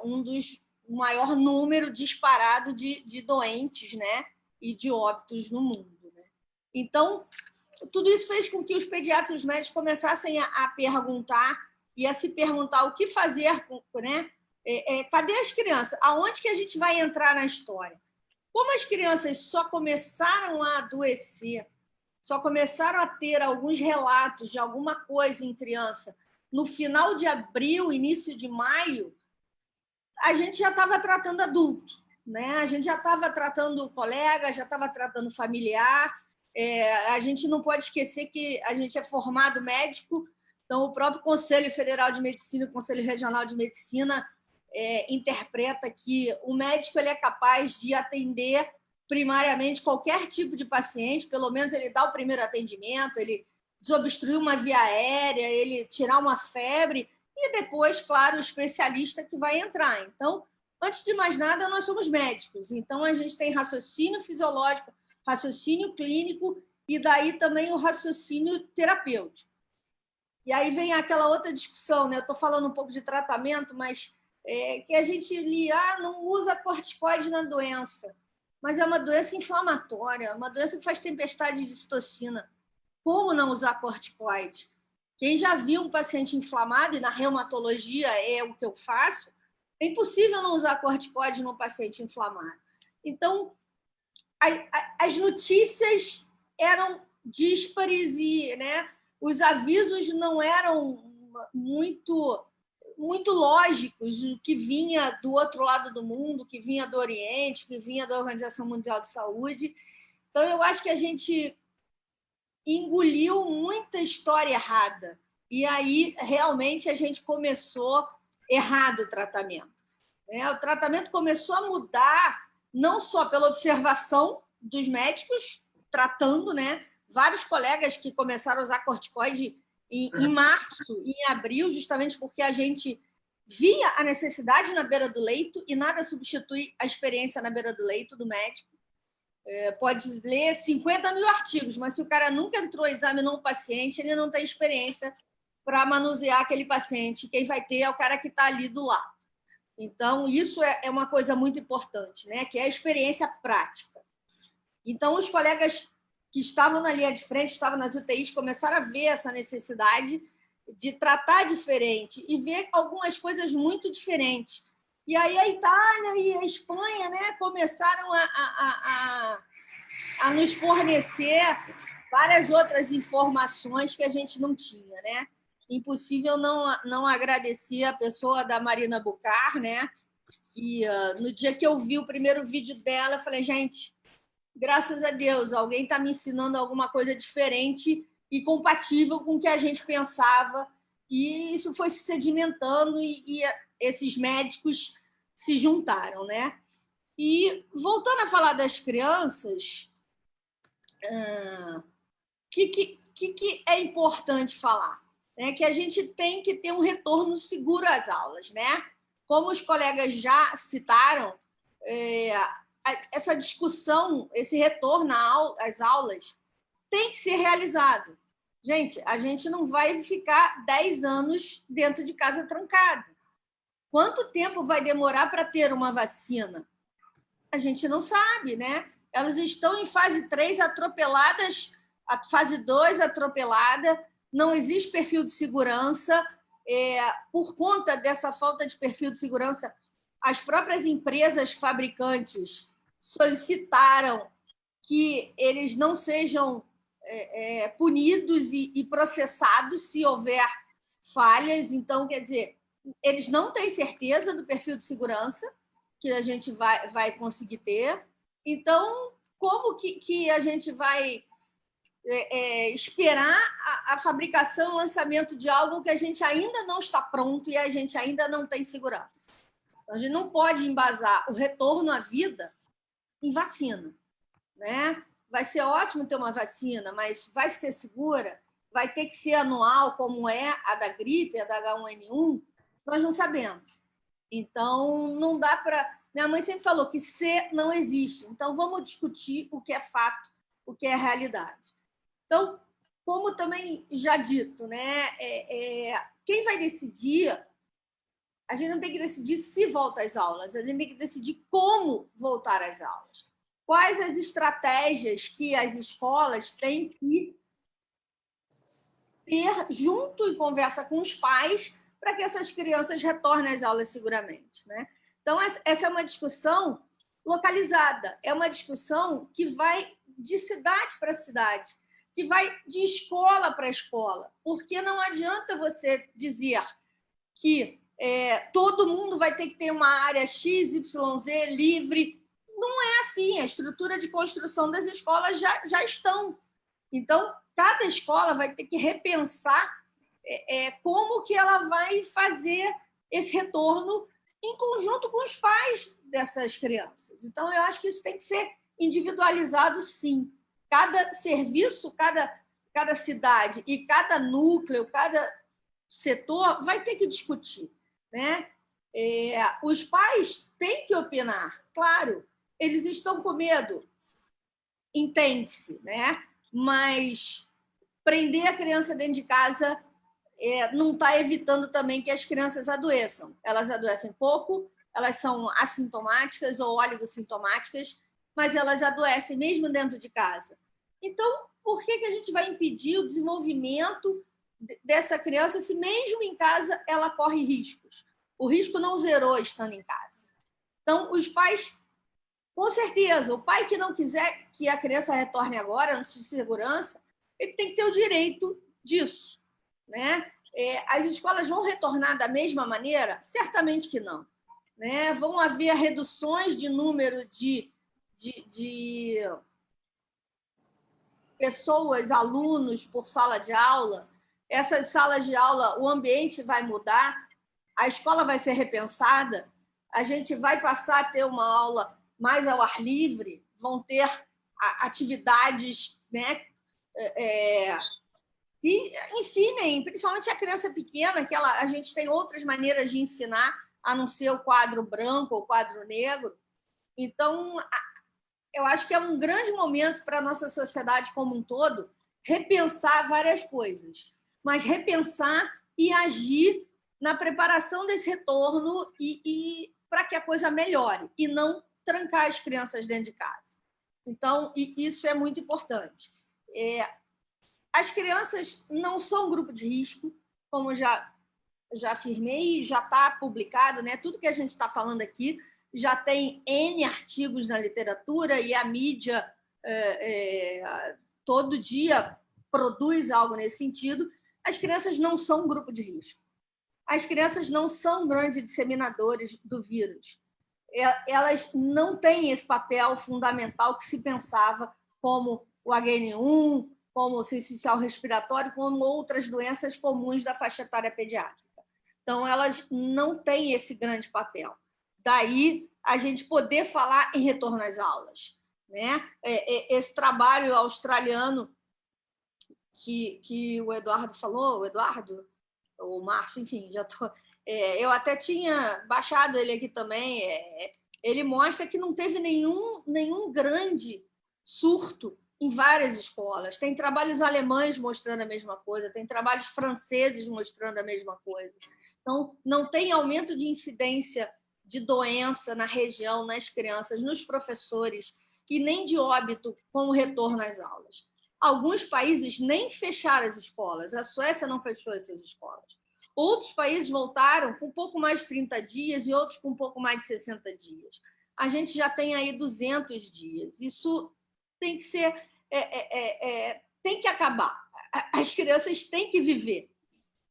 um dos maior número disparado de doentes, né, e de óbitos no mundo. Né? Então, tudo isso fez com que os pediatras e os médicos começassem a perguntar e a se perguntar o que fazer, né? Cadê as crianças? Aonde que a gente vai entrar na história? Como as crianças só começaram a adoecer, só começaram a ter alguns relatos de alguma coisa em criança no final de abril, início de maio, a gente já estava tratando adulto, né? A gente já estava tratando colega, já estava tratando familiar. A gente não pode esquecer que a gente é formado médico, então o próprio Conselho Federal de Medicina, o Conselho Regional de Medicina, interpreta que o médico ele é capaz de atender primariamente qualquer tipo de paciente, pelo menos ele dá o primeiro atendimento, ele desobstruir uma via aérea, ele tirar uma febre, e depois, claro, o especialista que vai entrar. Então, antes de mais nada, nós somos médicos. Então, a gente tem raciocínio fisiológico, raciocínio clínico e daí também o raciocínio terapêutico. E aí vem aquela outra discussão, né? Eu estou falando um pouco de tratamento, mas que a gente não usa corticoide na doença, mas é uma doença inflamatória, uma doença que faz tempestade de citocina. Como não usar corticoide? Quem já viu um paciente inflamado, e na reumatologia é o que eu faço, É impossível não usar corticoide num paciente inflamado. Então, as notícias eram díspares e, né, os avisos não eram muito lógicos, o que vinha do outro lado do mundo, o que vinha do Oriente, o que vinha da Organização Mundial de Saúde. Então, eu acho que a gente engoliu muita história errada. E aí, realmente, a gente começou errado o tratamento. O tratamento começou a mudar, não só pela observação dos médicos tratando, né? Vários colegas que começaram a usar corticoide em março, em abril, justamente porque a gente via a necessidade na beira do leito e nada substitui a experiência na beira do leito do médico. Pode ler 50 mil artigos, mas se o cara nunca entrou e examinou um paciente, ele não tem experiência para manusear aquele paciente. Quem vai ter é o cara que está ali do lado. Então, isso é uma coisa muito importante, né? Que é a experiência prática. Então, os colegas que estavam na linha de frente, estavam nas UTIs, começaram a ver essa necessidade de tratar diferente e ver algumas coisas muito diferentes. E aí a Itália e a Espanha, né, começaram a nos fornecer várias outras informações que a gente não tinha, né? Impossível não agradecer a pessoa da Marina Bucar, né? E no dia que eu vi o primeiro vídeo dela, eu falei, gente, graças a Deus, alguém está me ensinando alguma coisa diferente e compatível com o que a gente pensava. E isso foi se sedimentando e esses médicos se juntaram, né? E, voltando a falar das crianças, o que é importante falar? Que a gente tem que ter um retorno seguro às aulas, né? Como os colegas já citaram, essa discussão, esse retorno às aulas tem que ser realizado. Gente, a gente não vai ficar 10 anos dentro de casa trancado. Quanto tempo vai demorar para ter uma vacina? A gente não sabe, né? Elas estão em fase 3 atropeladas, a fase 2 atropelada, não existe perfil de segurança. Por conta dessa falta de perfil de segurança, as próprias empresas fabricantes solicitaram que eles não sejam punidos e processados se houver falhas. Então, quer dizer, eles não têm certeza do perfil de segurança que a gente vai conseguir ter. Então, como que a gente vai esperar a fabricação e o lançamento de algo que a gente ainda não está pronto e a gente ainda não tem segurança? Então, a gente não pode embasar o retorno à vida em vacina, né? Vai ser ótimo ter uma vacina, mas vai ser segura? Vai ter que ser anual, como é a da gripe, a da H1N1? Nós não sabemos. Então, não dá para... Minha mãe sempre falou que ser não existe. Então, vamos discutir o que é fato, o que é realidade. Então, como também já dito, né, quem vai decidir, a gente não tem que decidir se volta às aulas, a gente tem que decidir como voltar às aulas. Quais as estratégias que as escolas têm que ter junto em conversa com os pais para que essas crianças retornem às aulas seguramente, né? Então, essa é uma discussão localizada, é uma discussão que vai de cidade para cidade, que vai de escola para escola, porque não adianta você dizer que todo mundo vai ter que ter uma área X, Y, Z livre. Não é assim, a estrutura de construção das escolas já estão. Então, cada escola vai ter que repensar como que ela vai fazer esse retorno em conjunto com os pais dessas crianças. Então, eu acho que isso tem que ser individualizado, sim. Cada serviço, cada cidade e cada núcleo, cada setor vai ter que discutir, né? Os pais têm que opinar, claro. Eles estão com medo, entende-se, né? Mas prender a criança dentro de casa não está evitando também que as crianças adoeçam. Elas adoecem pouco, elas são assintomáticas ou oligossintomáticas, mas elas adoecem mesmo dentro de casa. Então, por que a gente vai impedir o desenvolvimento dessa criança se mesmo em casa ela corre riscos? O risco não zerou estando em casa. Então, os pais, com certeza, o pai que não quiser que a criança retorne agora, antes de segurança, ele tem que ter o direito disso, né? As escolas vão retornar da mesma maneira? Certamente que não, né? Vão haver reduções de número de pessoas, alunos por sala de aula. Essas salas de aula, o ambiente vai mudar, a escola vai ser repensada, a gente vai passar a ter uma aula mais ao ar livre, vão ter atividades, né, que ensinem, principalmente a criança pequena, que a gente tem outras maneiras de ensinar, a não ser o quadro branco ou o quadro negro. Então, eu acho que é um grande momento para a nossa sociedade como um todo repensar várias coisas, mas repensar e agir na preparação desse retorno e para que a coisa melhore, e não trancar as crianças dentro de casa. Então, isso é muito importante. As crianças não são grupo de risco, como já afirmei, já está publicado, né? Tudo que a gente está falando aqui já tem N artigos na literatura e a mídia todo dia produz algo nesse sentido. As crianças não são grupo de risco. As crianças não são grandes disseminadores do vírus. Elas não têm esse papel fundamental que se pensava, como o HN1, como o sincicial respiratório, como outras doenças comuns da faixa etária pediátrica. Então, elas não têm esse grande papel. Daí, a gente poder falar em retorno às aulas, né? Esse trabalho australiano que o Eduardo falou, o Márcio, enfim, já tô. Eu até tinha baixado ele aqui também. Ele mostra que não teve nenhum grande surto em várias escolas. Tem trabalhos alemães mostrando a mesma coisa, tem trabalhos franceses mostrando a mesma coisa. Então, não tem aumento de incidência de doença na região, nas crianças, nos professores, e nem de óbito com o retorno às aulas. Alguns países nem fecharam as escolas. A Suécia não fechou essas escolas. Outros países voltaram com um pouco mais de 30 dias e outros com um pouco mais de 60 dias. A gente já tem aí 200 dias. Isso tem que ser... tem que acabar. As crianças têm que viver,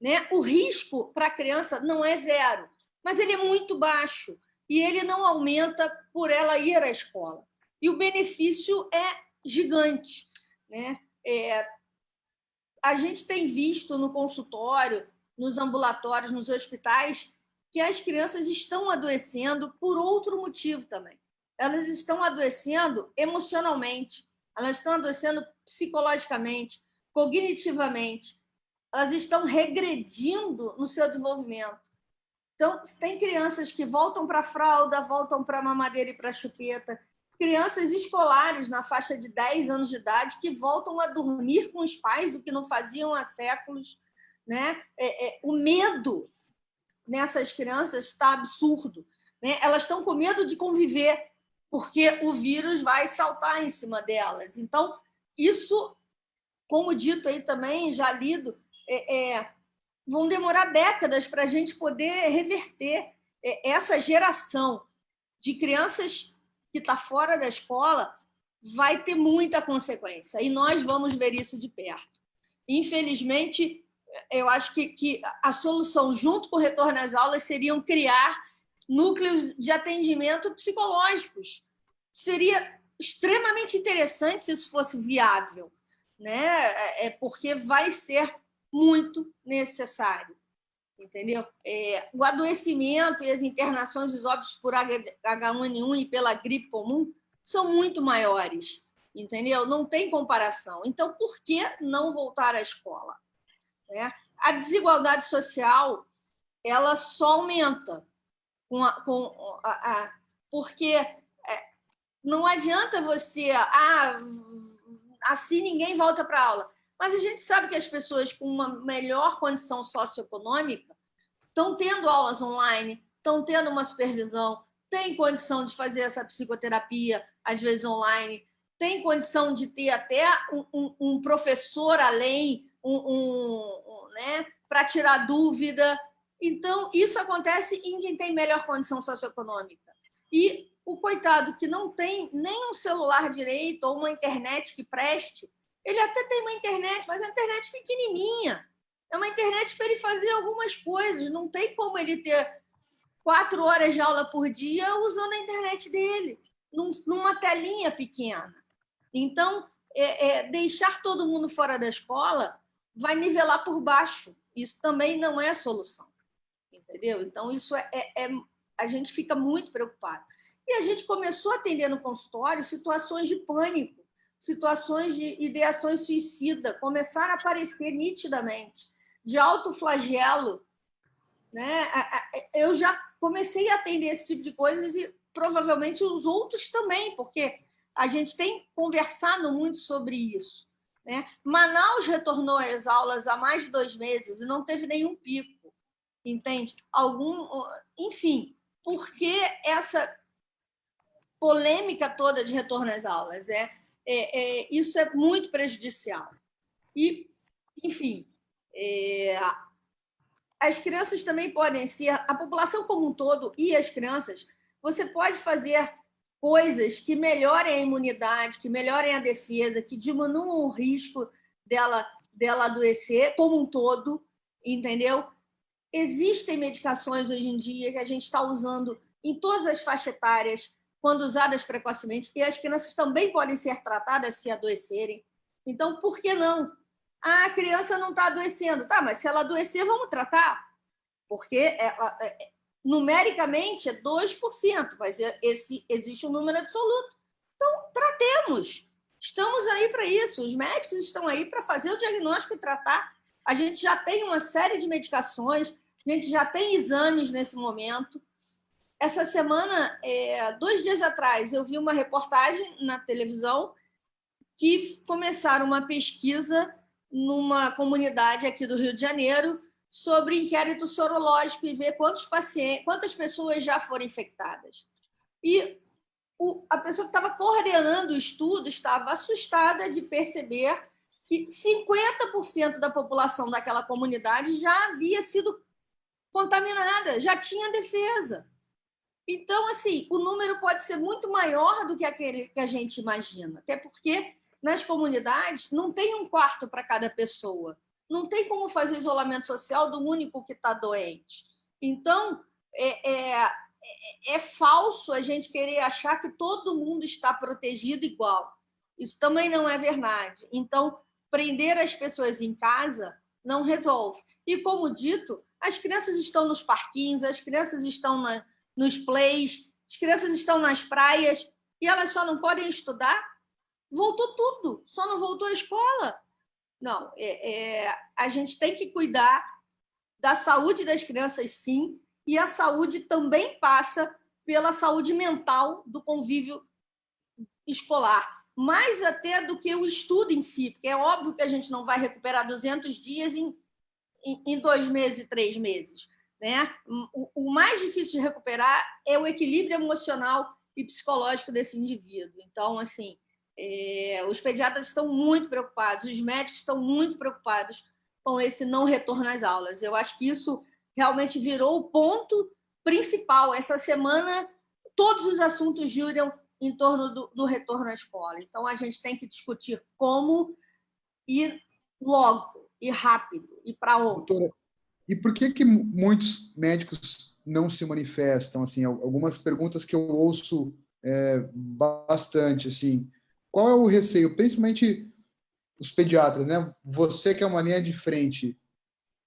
né? O risco para a criança não é zero, mas ele é muito baixo e ele não aumenta por ela ir à escola. E o benefício é gigante, né? A gente tem visto no consultório, nos ambulatórios, nos hospitais, que as crianças estão adoecendo por outro motivo também. Elas estão adoecendo emocionalmente, elas estão adoecendo psicologicamente, cognitivamente, elas estão regredindo no seu desenvolvimento. Então, tem crianças que voltam para a fralda, voltam para a mamadeira e para a chupeta, crianças escolares na faixa de 10 anos de idade que voltam a dormir com os pais, o que não faziam há séculos, né? O medo nessas crianças está absurdo, né? Elas estão com medo de conviver, porque o vírus vai saltar em cima delas. Então, isso, como dito aí também, já lido, vão demorar décadas para a gente poder reverter essa geração de crianças que está fora da escola, vai ter muita consequência, e nós vamos ver isso de perto. Infelizmente, eu acho que a solução, junto com o retorno às aulas, seriam criar núcleos de atendimento psicológicos. Seria extremamente interessante se isso fosse viável, né? Porque vai ser muito necessário, entendeu? O adoecimento e as internações dos óbitos por H1N1 e pela gripe comum são muito maiores, entendeu? Não tem comparação. Então, por que não voltar à escola? A desigualdade social, ela só aumenta porque não adianta você assim ninguém volta para a aula. Mas a gente sabe que as pessoas com uma melhor condição socioeconômica estão tendo aulas online, estão tendo uma supervisão, têm condição de fazer essa psicoterapia, às vezes online, têm condição de ter até um professor além, né, para tirar dúvida. Então, isso acontece em quem tem melhor condição socioeconômica. E o coitado que não tem nem um celular direito ou uma internet que preste, ele até tem uma internet, mas é uma internet pequenininha. É uma internet para ele fazer algumas coisas. Não tem como ele ter 4 horas de aula por dia usando a internet dele, numa telinha pequena. Então, deixar todo mundo fora da escola vai nivelar por baixo. Isso também não é a solução. Entendeu? Então, isso a gente fica muito preocupado. E a gente começou a atender no consultório situações de pânico, situações de ideações suicida, começaram a aparecer nitidamente, de autoflagelo. Né? Eu já comecei a atender esse tipo de coisas e provavelmente os outros também, porque a gente tem conversado muito sobre isso. Né? Manaus retornou às aulas há mais de 2 meses e não teve nenhum pico. Entende? Enfim, por que essa polêmica toda de retorno às aulas? Isso é muito prejudicial. E, enfim, as crianças também podem ser, a população como um todo e as crianças, você pode fazer coisas que melhorem a imunidade, que melhorem a defesa, que diminuam o risco dela adoecer como um todo, entendeu? Existem medicações hoje em dia que a gente está usando em todas as faixas etárias, quando usadas precocemente, e as crianças também podem ser tratadas se adoecerem. Então, por que não? A criança não está adoecendo. Tá, mas se ela adoecer, vamos tratar. Porque numericamente é 2%, mas existe um número absoluto. Então, tratemos. Estamos aí para isso. Os médicos estão aí para fazer o diagnóstico e tratar. A gente já tem uma série de medicações, a gente já tem exames nesse momento. Essa semana, 2 dias atrás, eu vi uma reportagem na televisão que começaram uma pesquisa numa comunidade aqui do Rio de Janeiro sobre inquérito sorológico e ver quantas pessoas já foram infectadas. E a pessoa que estava coordenando o estudo estava assustada de perceber que 50% da população daquela comunidade já havia sido contaminada, já tinha defesa. Então, assim, o número pode ser muito maior do que aquele que a gente imagina, até porque nas comunidades não tem um quarto para cada pessoa, não tem como fazer isolamento social do único que está doente. Então, é falso a gente querer achar que todo mundo está protegido igual. Isso também não é verdade. Então, prender as pessoas em casa não resolve. E, como dito, as crianças estão nos parquinhos, as crianças estão nos plays, as crianças estão nas praias e elas só não podem estudar? Voltou tudo, só não voltou a escola. Não, a gente tem que cuidar da saúde das crianças, sim, e a saúde também passa pela saúde mental do convívio escolar, mais até do que o estudo em si, porque é óbvio que a gente não vai recuperar 200 dias em 2 meses, 3 meses. Né? O mais difícil de recuperar é o equilíbrio emocional e psicológico desse indivíduo. Então, assim, os pediatras estão muito preocupados, os médicos estão muito preocupados com esse não retorno às aulas. Eu acho que isso realmente virou o ponto principal. Essa semana, todos os assuntos giram em torno do retorno à escola. Então, a gente tem que discutir como ir logo, e rápido, e para onde. Doutora, e por que muitos médicos não se manifestam? Assim, algumas perguntas que eu ouço bastante. Assim, qual é o receio? Principalmente os pediatras, né? Você que é uma linha de frente.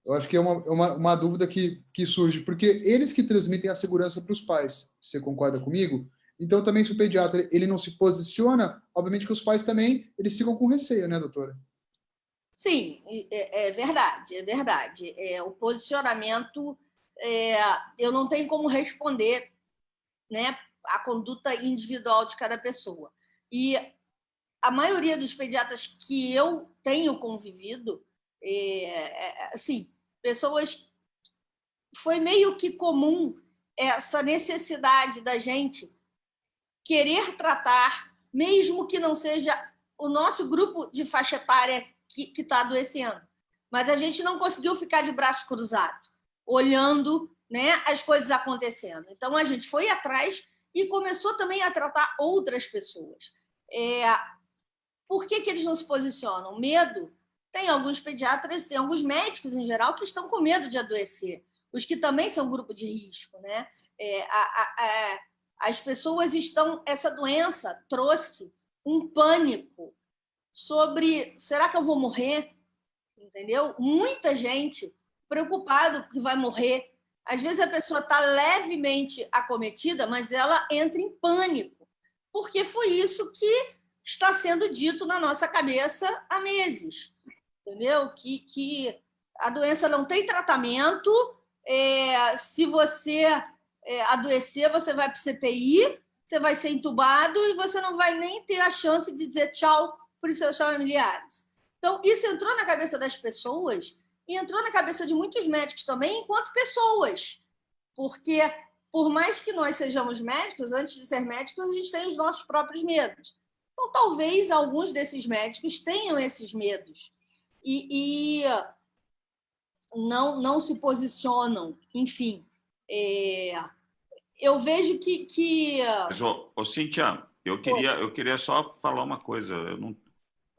Eu acho que é uma dúvida que surge, porque eles que transmitem a segurança para os pais. Você concorda comigo? Então, também, se o pediatra ele não se posiciona, obviamente que os pais também eles ficam com receio, né, doutora? Sim, é verdade, é verdade. O posicionamento, eu não tenho como responder, né, a conduta individual de cada pessoa. E a maioria dos pediatras que eu tenho convivido, assim, pessoas... Foi meio que comum essa necessidade da gente querer tratar, mesmo que não seja o nosso grupo de faixa etária que está adoecendo. Mas a gente não conseguiu ficar de braço cruzado. olhando, né, as coisas acontecendo. Então, a gente foi atrás e começou também a tratar outras pessoas. Por que eles não se posicionam? Medo. Tem alguns pediatras, tem alguns médicos, em geral, que estão com medo de adoecer, os que também são grupo de risco, né? As pessoas estão... Essa doença trouxe um pânico sobre será que eu vou morrer? Entendeu? Muita gente preocupada que vai morrer. Às vezes a pessoa está levemente acometida, mas ela entra em pânico, porque foi isso que está sendo dito na nossa cabeça há meses. Entendeu? Que a doença não tem tratamento, se você adoecer, você vai para o CTI, você vai ser entubado e você não vai nem ter a chance de dizer tchau para os seus familiares. Então, isso entrou na cabeça das pessoas e entrou na cabeça de muitos médicos também, enquanto pessoas. Porque, por mais que nós sejamos médicos, antes de ser médicos, a gente tem os nossos próprios medos. Então, talvez alguns desses médicos tenham esses medos e não se posicionam. Enfim, eu vejo que... Mas, Cíntia, eu queria só falar uma coisa.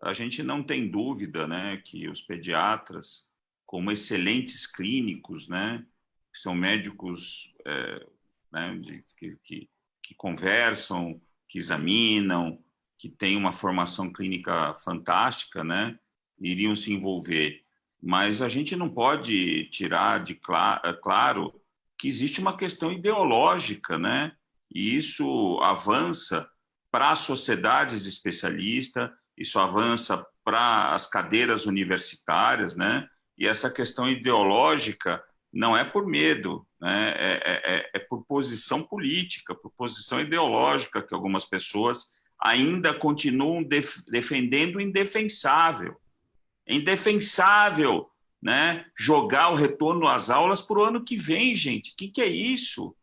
A gente não tem dúvida, né, que os pediatras, como excelentes clínicos, né, que são médicos né, que conversam, que examinam, que têm uma formação clínica fantástica, né, iriam se envolver. Mas a gente não pode tirar de claro que existe uma questão ideológica, né, e isso avança para as sociedades especialistas, isso avança para as cadeiras universitárias, né? E essa questão ideológica não é por medo, né? É por posição política, por posição ideológica que algumas pessoas ainda continuam defendendo o indefensável. É indefensável, né? Jogar o retorno às aulas para o ano que vem, gente. O que é isso? O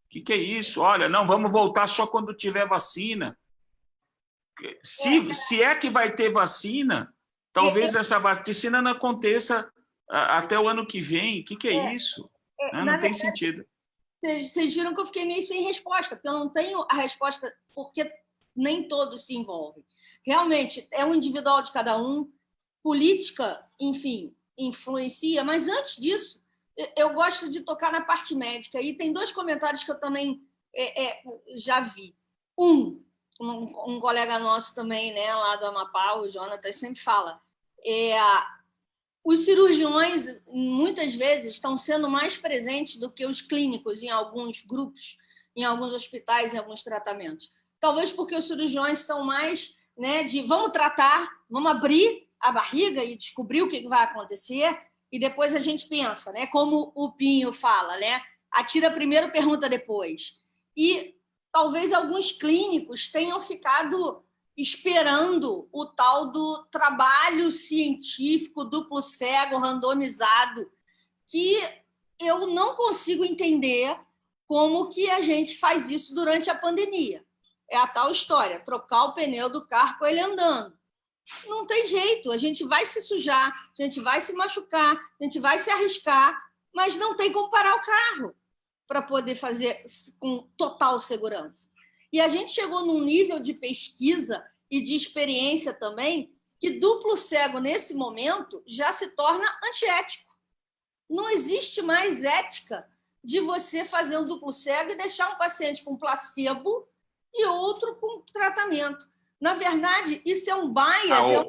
que é isso? Olha, não, vamos voltar só quando tiver vacina. Se é que vai ter vacina, talvez essa vacina não aconteça até o ano que vem. O que é isso? Não tem sentido. Vocês viram que eu fiquei meio sem resposta, porque eu não tenho a resposta, porque nem todos se envolvem. Realmente, é um individual de cada um, política, enfim, influencia, mas antes disso, eu gosto de tocar na parte médica, e tem 2 comentários que eu também já vi. Um colega nosso também, né, lá do Amapá, o Jonathan, sempre fala, os cirurgiões, muitas vezes, estão sendo mais presentes do que os clínicos em alguns grupos, em alguns hospitais, em alguns tratamentos. Talvez porque os cirurgiões são mais, né, de vamos tratar, vamos abrir a barriga e descobrir o que vai acontecer, e depois a gente pensa, né, como o Pinho fala, né, atira primeiro, pergunta depois. E talvez alguns clínicos tenham ficado esperando o tal do trabalho científico duplo cego, randomizado, que eu não consigo entender como que a gente faz isso durante a pandemia. É a tal história, trocar o pneu do carro com ele andando. Não tem jeito, a gente vai se sujar, a gente vai se machucar, a gente vai se arriscar, mas não tem como parar o carro para poder fazer com total segurança. E a gente chegou num nível de pesquisa e de experiência também que duplo cego, nesse momento, já se torna antiético. Não existe mais ética de você fazer um duplo cego e deixar um paciente com placebo e outro com tratamento. Na verdade, isso é um bias.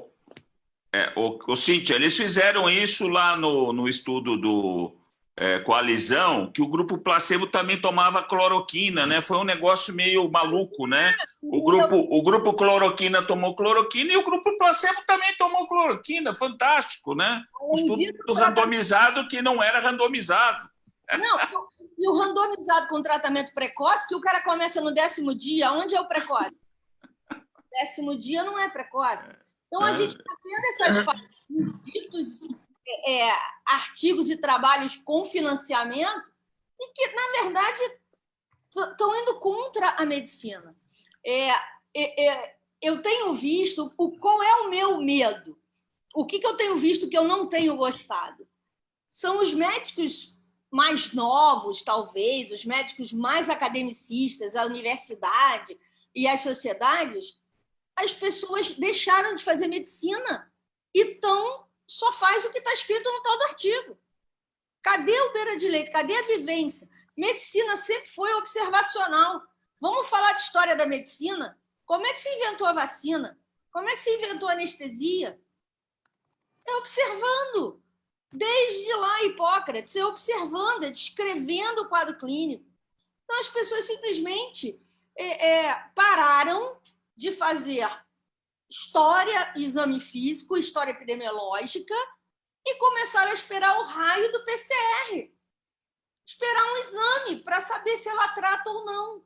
Cíntia, eles fizeram isso lá no estudo do Coalizão, que o grupo placebo também tomava cloroquina, né? Foi um negócio meio maluco, né? O grupo cloroquina tomou cloroquina e o grupo placebo também tomou cloroquina. Fantástico, né? Um estudo randomizado que não era randomizado. Não, e o randomizado com tratamento precoce, que o cara começa no 10º dia, onde é o precoce? 10º dia não é precoce. Então, a gente está vendo essas ditos artigos e trabalhos com financiamento e que, na verdade, estão indo contra a medicina. Eu tenho visto qual é o meu medo. O que eu tenho visto que eu não tenho gostado? São os médicos mais novos, talvez, os médicos mais academicistas, a universidade e as sociedades, as pessoas deixaram de fazer medicina e só faz o que está escrito no tal do artigo. Cadê o beira de leito? Cadê a vivência? Medicina sempre foi observacional. Vamos falar de história da medicina? Como é que se inventou a vacina? Como é que se inventou a anestesia? É observando. Desde lá, Hipócrates, é observando, é descrevendo o quadro clínico. Então, as pessoas simplesmente pararam de fazer história, exame físico, história epidemiológica e começaram a esperar o raio do PCR. Esperar um exame para saber se ela trata ou não.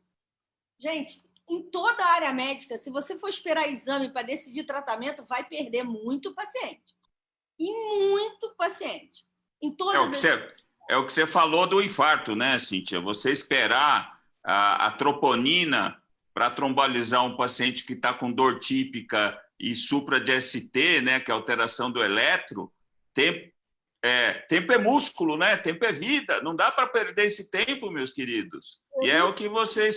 Gente, em toda a área médica, se você for esperar exame para decidir tratamento, vai perder muito paciente. E muito paciente. Em todas é o que você falou do infarto, né, Cíntia? Você esperar a troponina para trombolizar um paciente que está com dor típica e supra de ST, né, que é alteração do eletro, tempo é músculo, né? Tempo é vida. Não dá para perder esse tempo, meus queridos. E é o que você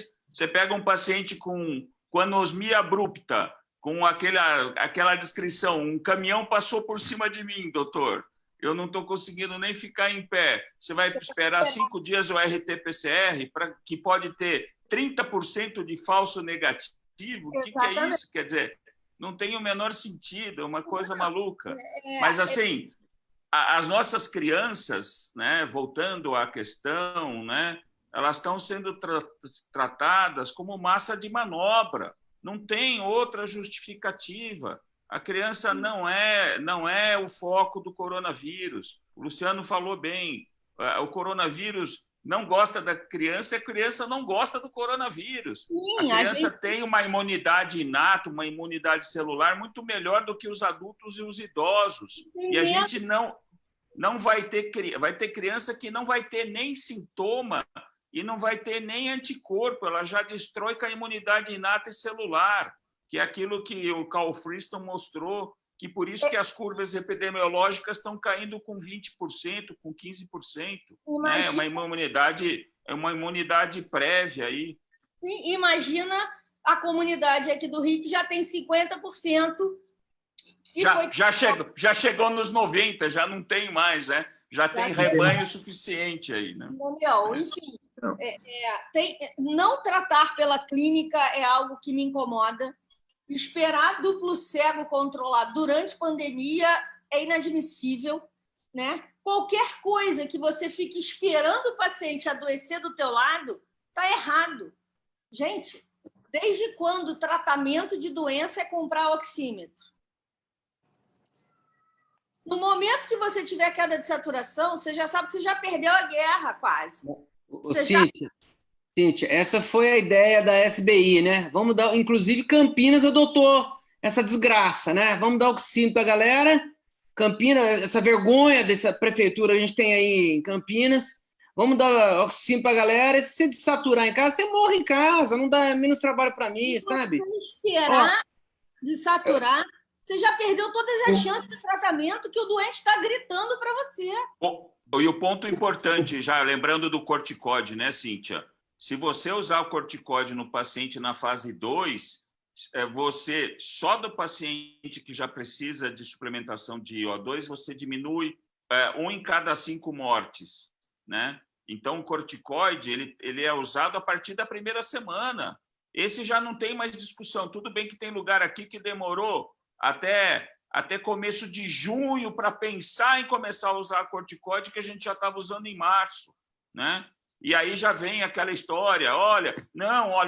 pega um paciente com anosmia abrupta, com aquela descrição, um caminhão passou por cima de mim, doutor, eu não estou conseguindo nem ficar em pé. Você vai esperar 5 dias o RT-PCR, que pode ter 30% de falso negativo? O que é isso? Quer dizer, não tem o menor sentido, é uma coisa maluca. Mas, assim, as nossas crianças, né, voltando à questão, né, elas estão sendo tratadas como massa de manobra. Não tem outra justificativa. A criança não é o foco do coronavírus. O Luciano falou bem. O coronavírus não gosta da criança, a criança não gosta do coronavírus. Sim, a criança tem uma imunidade inata, uma imunidade celular muito melhor do que os adultos e os idosos. Sim, e a gente não vai ter criança que não vai ter nem sintoma e não vai ter nem anticorpo, ela já destrói com a imunidade inata e celular, que é aquilo que o Carl Friston mostrou, que por isso que as curvas epidemiológicas estão caindo com 20%, com 15%. É uma imunidade prévia aí. Sim, imagina a comunidade aqui do Rio que já tem 50%. Já chegou nos 90%, já não tem mais, né? Já tem rebanho suficiente aí, né? Entendeu? Enfim, não tratar pela clínica é algo que me incomoda. Esperar duplo cego controlado durante pandemia é inadmissível, né? Qualquer coisa que você fique esperando o paciente adoecer do teu lado está errado. Gente, desde quando o tratamento de doença é comprar oxímetro? No momento que você tiver queda de saturação, você já sabe que você já perdeu a guerra, quase. Cíntia, essa foi a ideia da SBI, né? Vamos dar, inclusive, Campinas adotou essa desgraça, né? Vamos dar oxímetro para a galera. Campinas, essa vergonha dessa prefeitura que a gente tem aí em Campinas. Vamos dar oxímetro para a galera. E se você desaturar em casa, você morre em casa. Não dá menos trabalho para mim, sabe? Se esperar desaturar, você já perdeu todas as chances de tratamento que o doente está gritando para você. E o ponto importante, já lembrando do corticóide, né, Cíntia? Se você usar o corticóide no paciente na fase 2, você, só do paciente que já precisa de suplementação de O2, você diminui 1 em cada 5 mortes, né? Então, o corticóide ele é usado a partir da primeira semana. Esse já não tem mais discussão. Tudo bem que tem lugar aqui que demorou até começo de junho para pensar em começar a usar corticóide, que a gente já estava usando em março, né? E aí já vem aquela história, olha,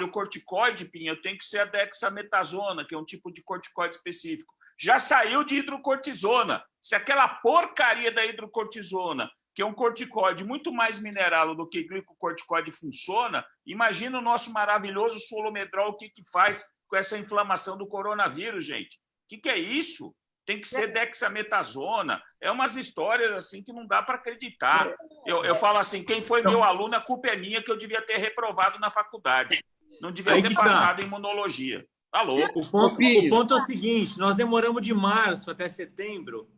o corticóide, Pinha, tem que ser a dexametasona, que é um tipo de corticóide específico. Já saiu de hidrocortisona. Se aquela porcaria da hidrocortisona, que é um corticóide muito mais mineral do que glicocorticóide, funciona, imagina o nosso maravilhoso solomedrol, o que faz com essa inflamação do coronavírus, gente. O que é isso? Tem que ser dexametasona. É umas histórias assim que não dá para acreditar. Eu falo assim, quem foi meu aluno, a culpa é minha, que eu devia ter reprovado na faculdade. Não devia ter passado em imunologia. Tá louco. O ponto é o seguinte, nós demoramos de março até setembro,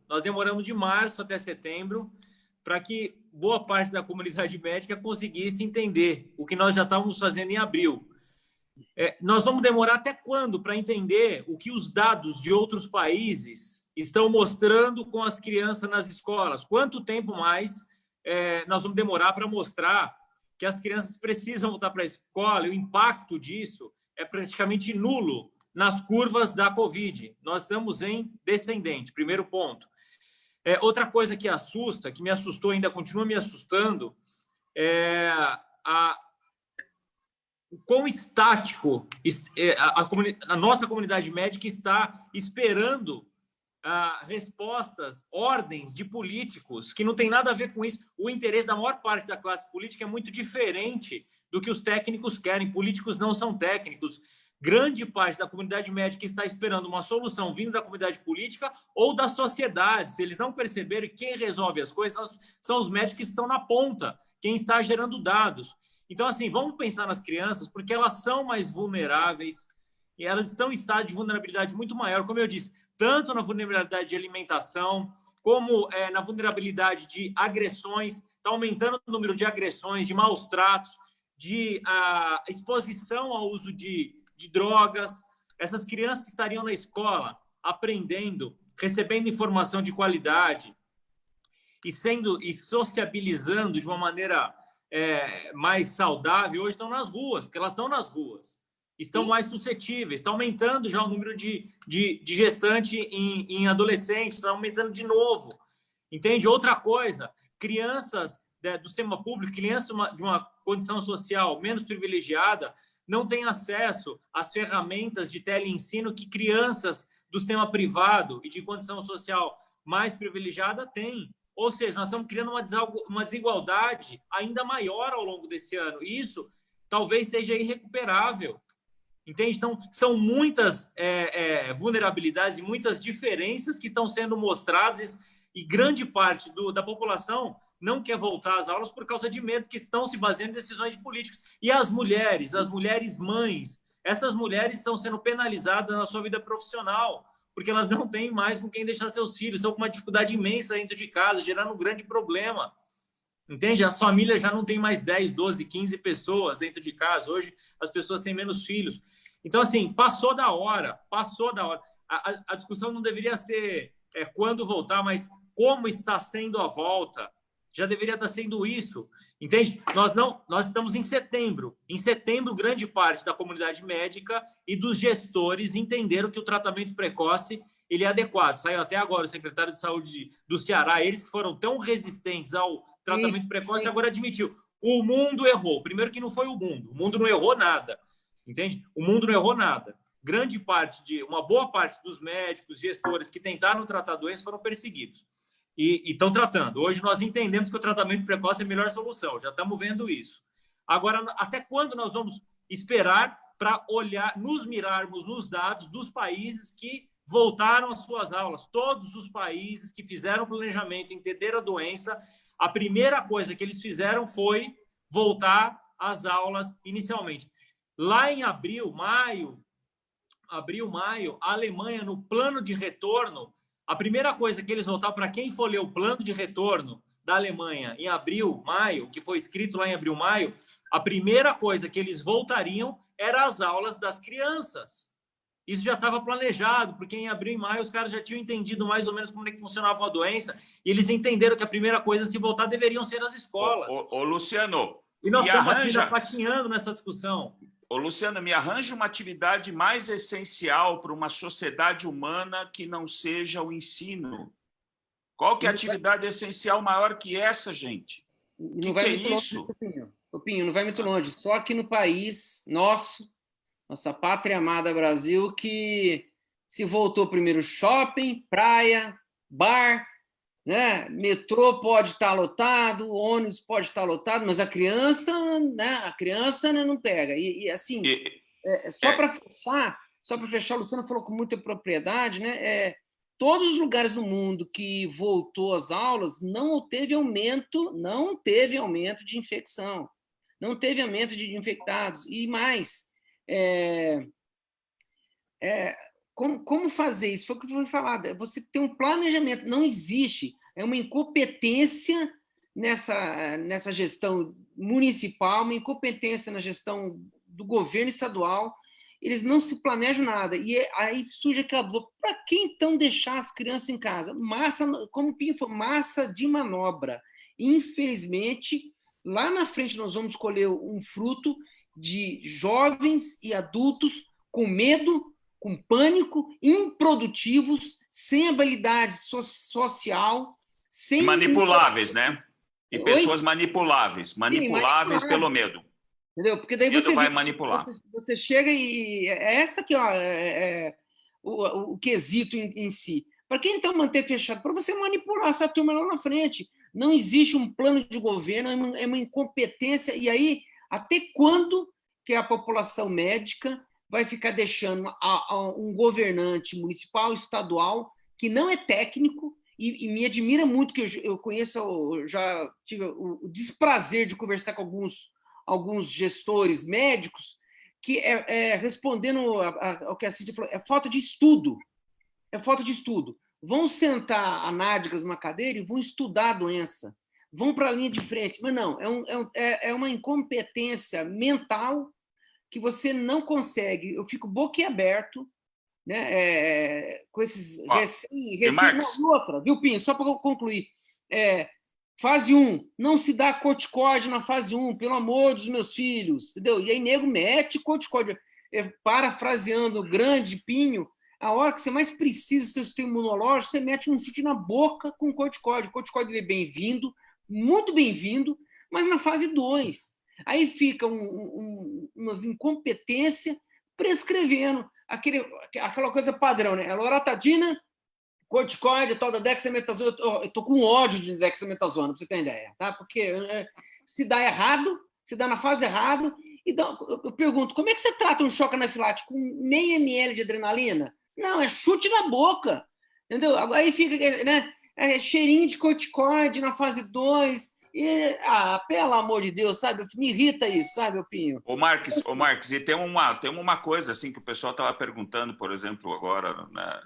para que boa parte da comunidade médica conseguisse entender o que nós já estávamos fazendo em abril. Nós vamos demorar até quando para entender o que os dados de outros países estão mostrando com as crianças nas escolas? Quanto tempo mais nós vamos demorar para mostrar que as crianças precisam voltar para a escola? E o impacto disso é praticamente nulo nas curvas da Covid. Nós estamos em descendente, primeiro ponto. Outra coisa que assusta, que me assustou, ainda continua me assustando, é o quão estático a nossa comunidade médica está esperando respostas, ordens de políticos, que não tem nada a ver com isso. O interesse da maior parte da classe política é muito diferente do que os técnicos querem. Políticos não são técnicos. Grande parte da comunidade médica está esperando uma solução vindo da comunidade política ou da sociedade. Se eles não perceberem que quem resolve as coisas são os médicos que estão na ponta, quem está gerando dados. Então, assim, vamos pensar nas crianças, porque elas são mais vulneráveis e elas estão em estado de vulnerabilidade muito maior, como eu disse, tanto na vulnerabilidade de alimentação, como na vulnerabilidade de agressões. Está aumentando o número de agressões, de maus tratos, de exposição ao uso de drogas. Essas crianças que estariam na escola aprendendo, recebendo informação de qualidade e sociabilizando de uma maneira mais saudável, hoje estão nas ruas, porque elas estão nas ruas, estão mais suscetíveis, está aumentando já o número de gestante em adolescentes, está aumentando de novo, entende? Outra coisa, crianças do sistema público, crianças de uma condição social menos privilegiada, não têm acesso às ferramentas de teleensino que crianças do sistema privado e de condição social mais privilegiada têm. Ou seja, nós estamos criando uma desigualdade ainda maior ao longo desse ano. E isso talvez seja irrecuperável. Entende? Então, são muitas vulnerabilidades e muitas diferenças que estão sendo mostradas e grande parte da população não quer voltar às aulas por causa de medo, que estão se baseando em decisões de políticos. E as mulheres mães, essas mulheres estão sendo penalizadas na sua vida profissional, porque elas não têm mais com quem deixar seus filhos, estão com uma dificuldade imensa dentro de casa, gerando um grande problema. Entende? As famílias já não têm mais 10, 12, 15 pessoas dentro de casa. Hoje, as pessoas têm menos filhos. Então, assim, passou da hora. A discussão não deveria ser quando voltar, mas como está sendo a volta. Já deveria estar sendo isso, entende? Nós estamos em setembro. Em setembro, grande parte da comunidade médica e dos gestores entenderam que o tratamento precoce ele é adequado. Saiu até agora o secretário de saúde do Ceará, eles que foram tão resistentes ao tratamento precoce, agora admitiu. O mundo errou. Primeiro que não foi o mundo não errou nada, entende? O mundo não errou nada. Uma boa parte dos médicos, gestores que tentaram tratar doenças foram perseguidos. E estão tratando. Hoje nós entendemos que o tratamento precoce é a melhor solução, já estamos vendo isso. Agora, até quando nós vamos esperar para nos mirarmos nos dados dos países que voltaram às suas aulas? Todos os países que fizeram planejamento, entenderam a doença, a primeira coisa que eles fizeram foi voltar às aulas inicialmente. Lá em abril, maio, a Alemanha, no plano de retorno, a primeira coisa que eles voltaram, para quem for ler o plano de retorno da Alemanha em abril, maio, que foi escrito lá em abril, maio, a primeira coisa que eles voltariam era as aulas das crianças. Isso já estava planejado, porque em abril e maio os caras já tinham entendido mais ou menos como é que funcionava a doença, e eles entenderam que a primeira coisa a se voltar deveriam ser as escolas. Ô Luciano, e nós estamos aqui patinhando nessa discussão. Ô, Luciano, me arranja uma atividade mais essencial para uma sociedade humana que não seja o ensino. Qual que é a atividade essencial maior que essa, gente? Não vai muito longe, Pinho, não vai muito longe. Só aqui no país, nossa pátria amada Brasil, que se voltou primeiro shopping, praia, bar, né? Metrô pode estar lotado, ônibus pode estar lotado, mas a criança não pega. E assim, só para fechar, o Luciano falou com muita propriedade, né? Todos os lugares do mundo que voltou às aulas não teve aumento de infecção, não teve aumento de infectados. E mais, como fazer isso? Foi o que foi falado. Você tem um planejamento. Não existe. É uma incompetência nessa gestão municipal, uma incompetência na gestão do governo estadual. Eles não se planejam nada. E aí surge aquela dúvida, para que então deixar as crianças em casa? Massa, como o Pinho falou, massa de manobra. Infelizmente, lá na frente nós vamos colher um fruto de jovens e adultos com medo, com pânico, improdutivos, sem habilidade social, sem... Manipuláveis, né? E pessoas manipuláveis pelo medo. Entendeu? Porque daí você vai manipular. Você chega e essa que o quesito em si. Para que então manter fechado? Para você manipular essa turma lá na frente. Não existe um plano de governo, é uma incompetência. E aí, até quando que a população médica vai ficar deixando um governante municipal, estadual, que não é técnico, e me admira muito, que eu conheço, eu já tive o desprazer de conversar com alguns gestores médicos, que respondendo ao que a Cíntia falou, é falta de estudo. É falta de estudo. Vão sentar a nádegas numa cadeira e vão estudar a doença. Vão para a linha de frente. Mas não, é uma incompetência mental que você não consegue. Eu fico boquiaberto, né, com esses... Não, outra, viu, Pinho? Só para concluir. Fase 1, não se dá corticóide na fase 1, pelo amor dos meus filhos, entendeu? E aí, nego, mete corticóide. Parafraseando o grande Pinho, a hora que você mais precisa do seu sistema imunológico, você mete um chute na boca com corticóide. O corticóide é bem-vindo, muito bem-vindo, mas na fase 2. Aí fica umas incompetências prescrevendo aquela coisa padrão, né? A loratadina, corticoide, tal da dexametasona. Eu estou com ódio de dexametasona, para você ter ideia, tá? Porque se dá errado, se dá na fase errada. Então, eu pergunto, como é que você trata um choque anafilático com meio ml de adrenalina? Não, é chute na boca, entendeu? Aí fica, né, cheirinho de corticoide na fase 2. Pelo amor de Deus, sabe? Me irrita isso, sabe, Pinho? Ô Marques, e tem uma coisa assim que o pessoal estava perguntando, por exemplo, agora, né,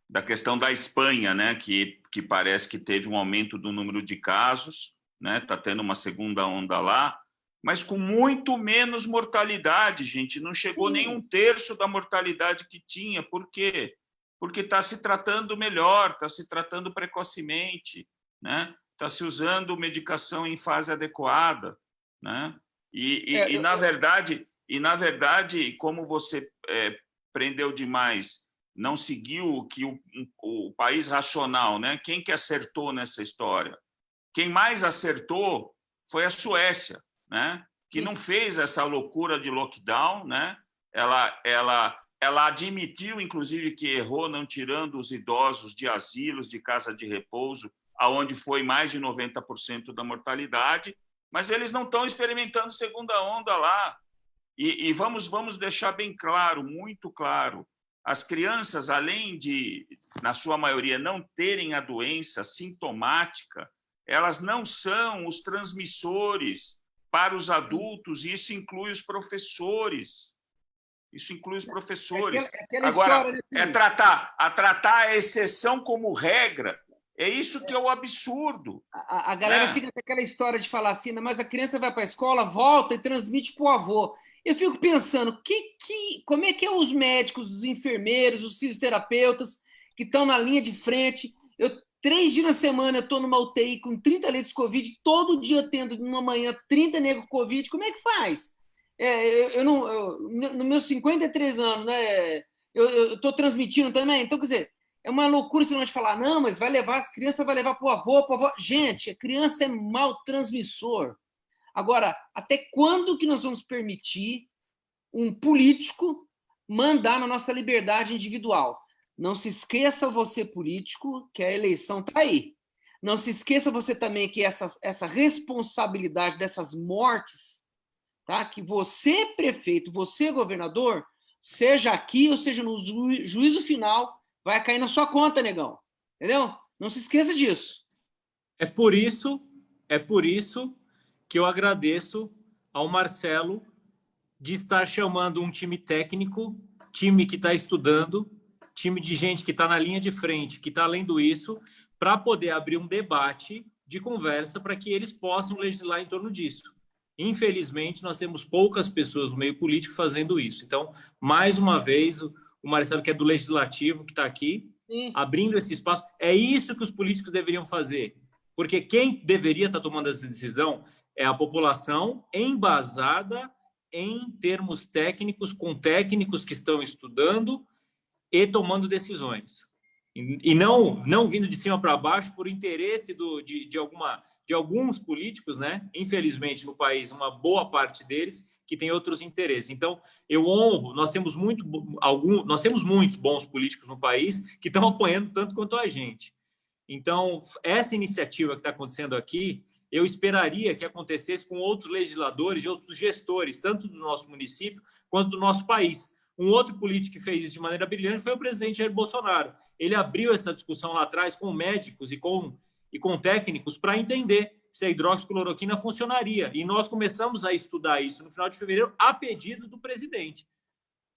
da questão da Espanha, né, que parece que teve um aumento do número de casos, né, está tendo uma segunda onda lá, mas com muito menos mortalidade, gente. Não chegou nem 1/3 da mortalidade que tinha. Por quê? Porque está se tratando melhor, está se tratando precocemente, né? Está se usando medicação em fase adequada, né? Na verdade, como você prendeu demais, não seguiu o que o país racional, né? Quem que acertou nessa história? Quem mais acertou foi a Suécia, né? Que não fez essa loucura de lockdown, né? Ela admitiu, inclusive, que errou não tirando os idosos de asilos, de casa de repouso, aonde foi mais de 90% da mortalidade, mas eles não estão experimentando segunda onda lá. E vamos deixar bem claro, muito claro, as crianças, além de, na sua maioria, não terem a doença sintomática, elas não são os transmissores para os adultos, e isso inclui os professores. Isso inclui os professores. Agora, tratar a exceção como regra, é isso que é o absurdo. A galera fica com aquela história de falar assim, mas a criança vai para a escola, volta e transmite para o avô. Eu fico pensando, como é que é os médicos, os enfermeiros, os fisioterapeutas que estão na linha de frente? 3 dias na semana eu estou numa UTI com 30 leitos Covid, todo dia tendo numa manhã 30 negros Covid, como é que faz? Nos meus 53 anos, né, eu estou transmitindo também, então, quer dizer, é uma loucura se não te falar, não, mas vai levar, as crianças vai levar para o avô. Gente, a criança é mau transmissor. Agora, até quando que nós vamos permitir um político mandar na nossa liberdade individual? Não se esqueça você, político, que a eleição está aí. Não se esqueça você também que essa responsabilidade dessas mortes, tá? Que você, prefeito, você, governador, seja aqui ou seja no juízo final, vai cair na sua conta, negão. Entendeu? Não se esqueça disso. É por isso que eu agradeço ao Marcelo de estar chamando um time técnico, time que está estudando, time de gente que está na linha de frente, que está lendo isso, para poder abrir um debate de conversa para que eles possam legislar em torno disso. Infelizmente, nós temos poucas pessoas no meio político fazendo isso. Então, mais uma vez, o Marcelo, que é do Legislativo, que está aqui, abrindo esse espaço, é isso que os políticos deveriam fazer. Porque quem deveria estar tomando essa decisão é a população embasada em termos técnicos, com técnicos que estão estudando e tomando decisões. E não vindo de cima para baixo por interesse de alguns políticos, né? Infelizmente, no país, uma boa parte deles que tem outros interesses. Então, eu honro, nós temos muitos bons políticos no país que estão apoiando tanto quanto a gente. Então, essa iniciativa que está acontecendo aqui, eu esperaria que acontecesse com outros legisladores e outros gestores, tanto do nosso município quanto do nosso país. Um outro político que fez isso de maneira brilhante foi o presidente Jair Bolsonaro. Ele abriu essa discussão lá atrás com médicos e com técnicos para entender se a hidroxicloroquina funcionaria. E nós começamos a estudar isso no final de fevereiro a pedido do presidente,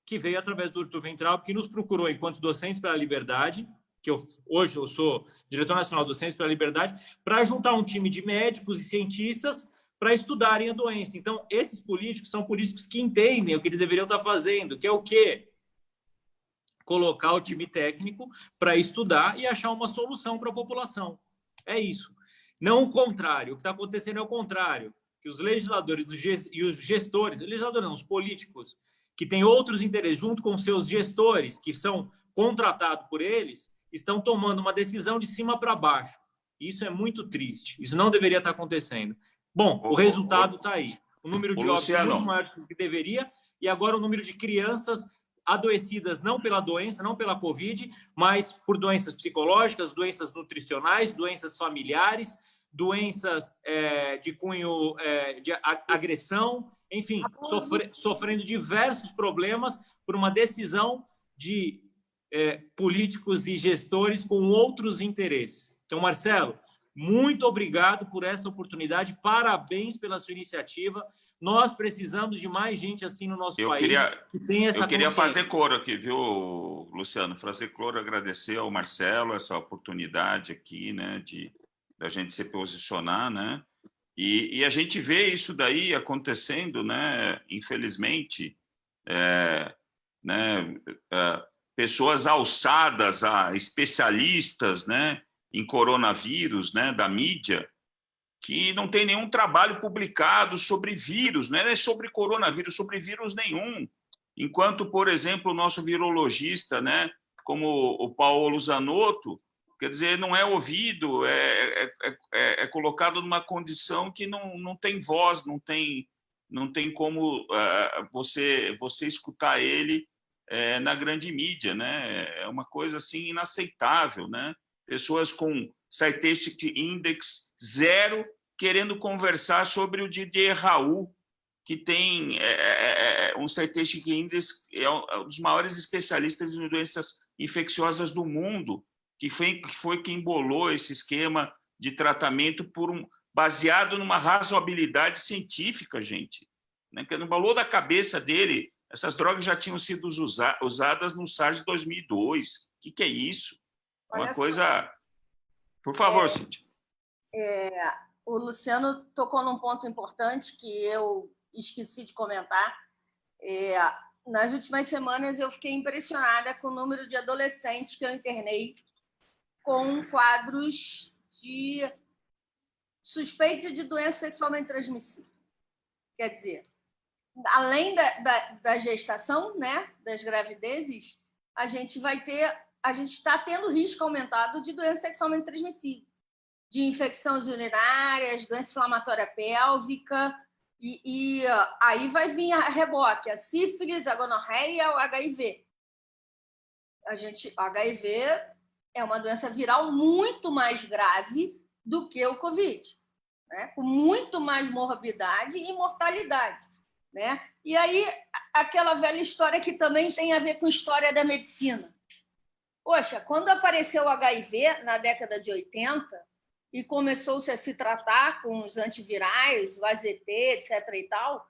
que veio através do Arthur Weintraub, que nos procurou enquanto Docentes pela Liberdade, que hoje eu sou diretor nacional de Docentes pela Liberdade, para juntar um time de médicos e cientistas para estudarem a doença. Então, esses políticos são políticos que entendem o que eles deveriam estar fazendo, que é o quê? Colocar o time técnico para estudar e achar uma solução para a população. É isso. Não o contrário. O que está acontecendo é o contrário. Que os legisladores e os gestores, legisladores não, os políticos, que têm outros interesses, junto com seus gestores, que são contratados por eles, estão tomando uma decisão de cima para baixo. Isso é muito triste. Isso não deveria estar acontecendo. Bom, o resultado está aí. O número de óbitos é muito maior do que deveria, e agora o número de crianças adoecidas não pela doença, não pela Covid, mas por doenças psicológicas, doenças nutricionais, doenças familiares, doenças de cunho de agressão, enfim, sofrendo diversos problemas por uma decisão de políticos e gestores com outros interesses. Então, Marcelo, muito obrigado por essa oportunidade, parabéns pela sua iniciativa. Nós precisamos de mais gente assim no nosso país que tem essa consciência. Eu queria fazer coro aqui, viu, Luciano? Fazer coro, agradecer ao Marcelo essa oportunidade aqui, né, da gente se posicionar, né? E a gente vê isso daí acontecendo, né? Infelizmente, pessoas alçadas a especialistas, né, em coronavírus, né, da mídia, que não tem nenhum trabalho publicado sobre vírus, não é sobre coronavírus, sobre vírus nenhum. Enquanto, por exemplo, o nosso virologista, né, como o Paulo Zanotto, quer dizer, não é ouvido, é colocado numa condição que não tem voz, não tem como você escutar ele na grande mídia, né? É uma coisa assim inaceitável, né? Pessoas com Scientific Index 0 querendo conversar sobre o Didier Raoult, que tem um Scientific Index, é um dos maiores especialistas em doenças infecciosas do mundo, que foi quem bolou esse esquema de tratamento baseado numa razoabilidade científica, gente. Né? Que no valor da cabeça dele, essas drogas já tinham sido usadas no SARS de 2002. O que é isso? Uma coisa... Por favor, Cíntia. O Luciano tocou num ponto importante que eu esqueci de comentar. Nas últimas semanas, eu fiquei impressionada com o número de adolescentes que eu internei com quadros de suspeita de doença sexualmente transmissível. Quer dizer, além da gestação, né, das gravidezes, a gente está tendo risco aumentado de doença sexualmente transmissível, de infecções urinárias, doença inflamatória pélvica, e aí vai vir a reboque, a sífilis, a gonorreia, o HIV. O HIV é uma doença viral muito mais grave do que o Covid, né? Com muito mais morbidade e mortalidade, né? E aí, aquela velha história que também tem a ver com história da medicina. Poxa, quando apareceu o HIV na década de 80 e começou-se a se tratar com os antivirais, o AZT, etc. e tal,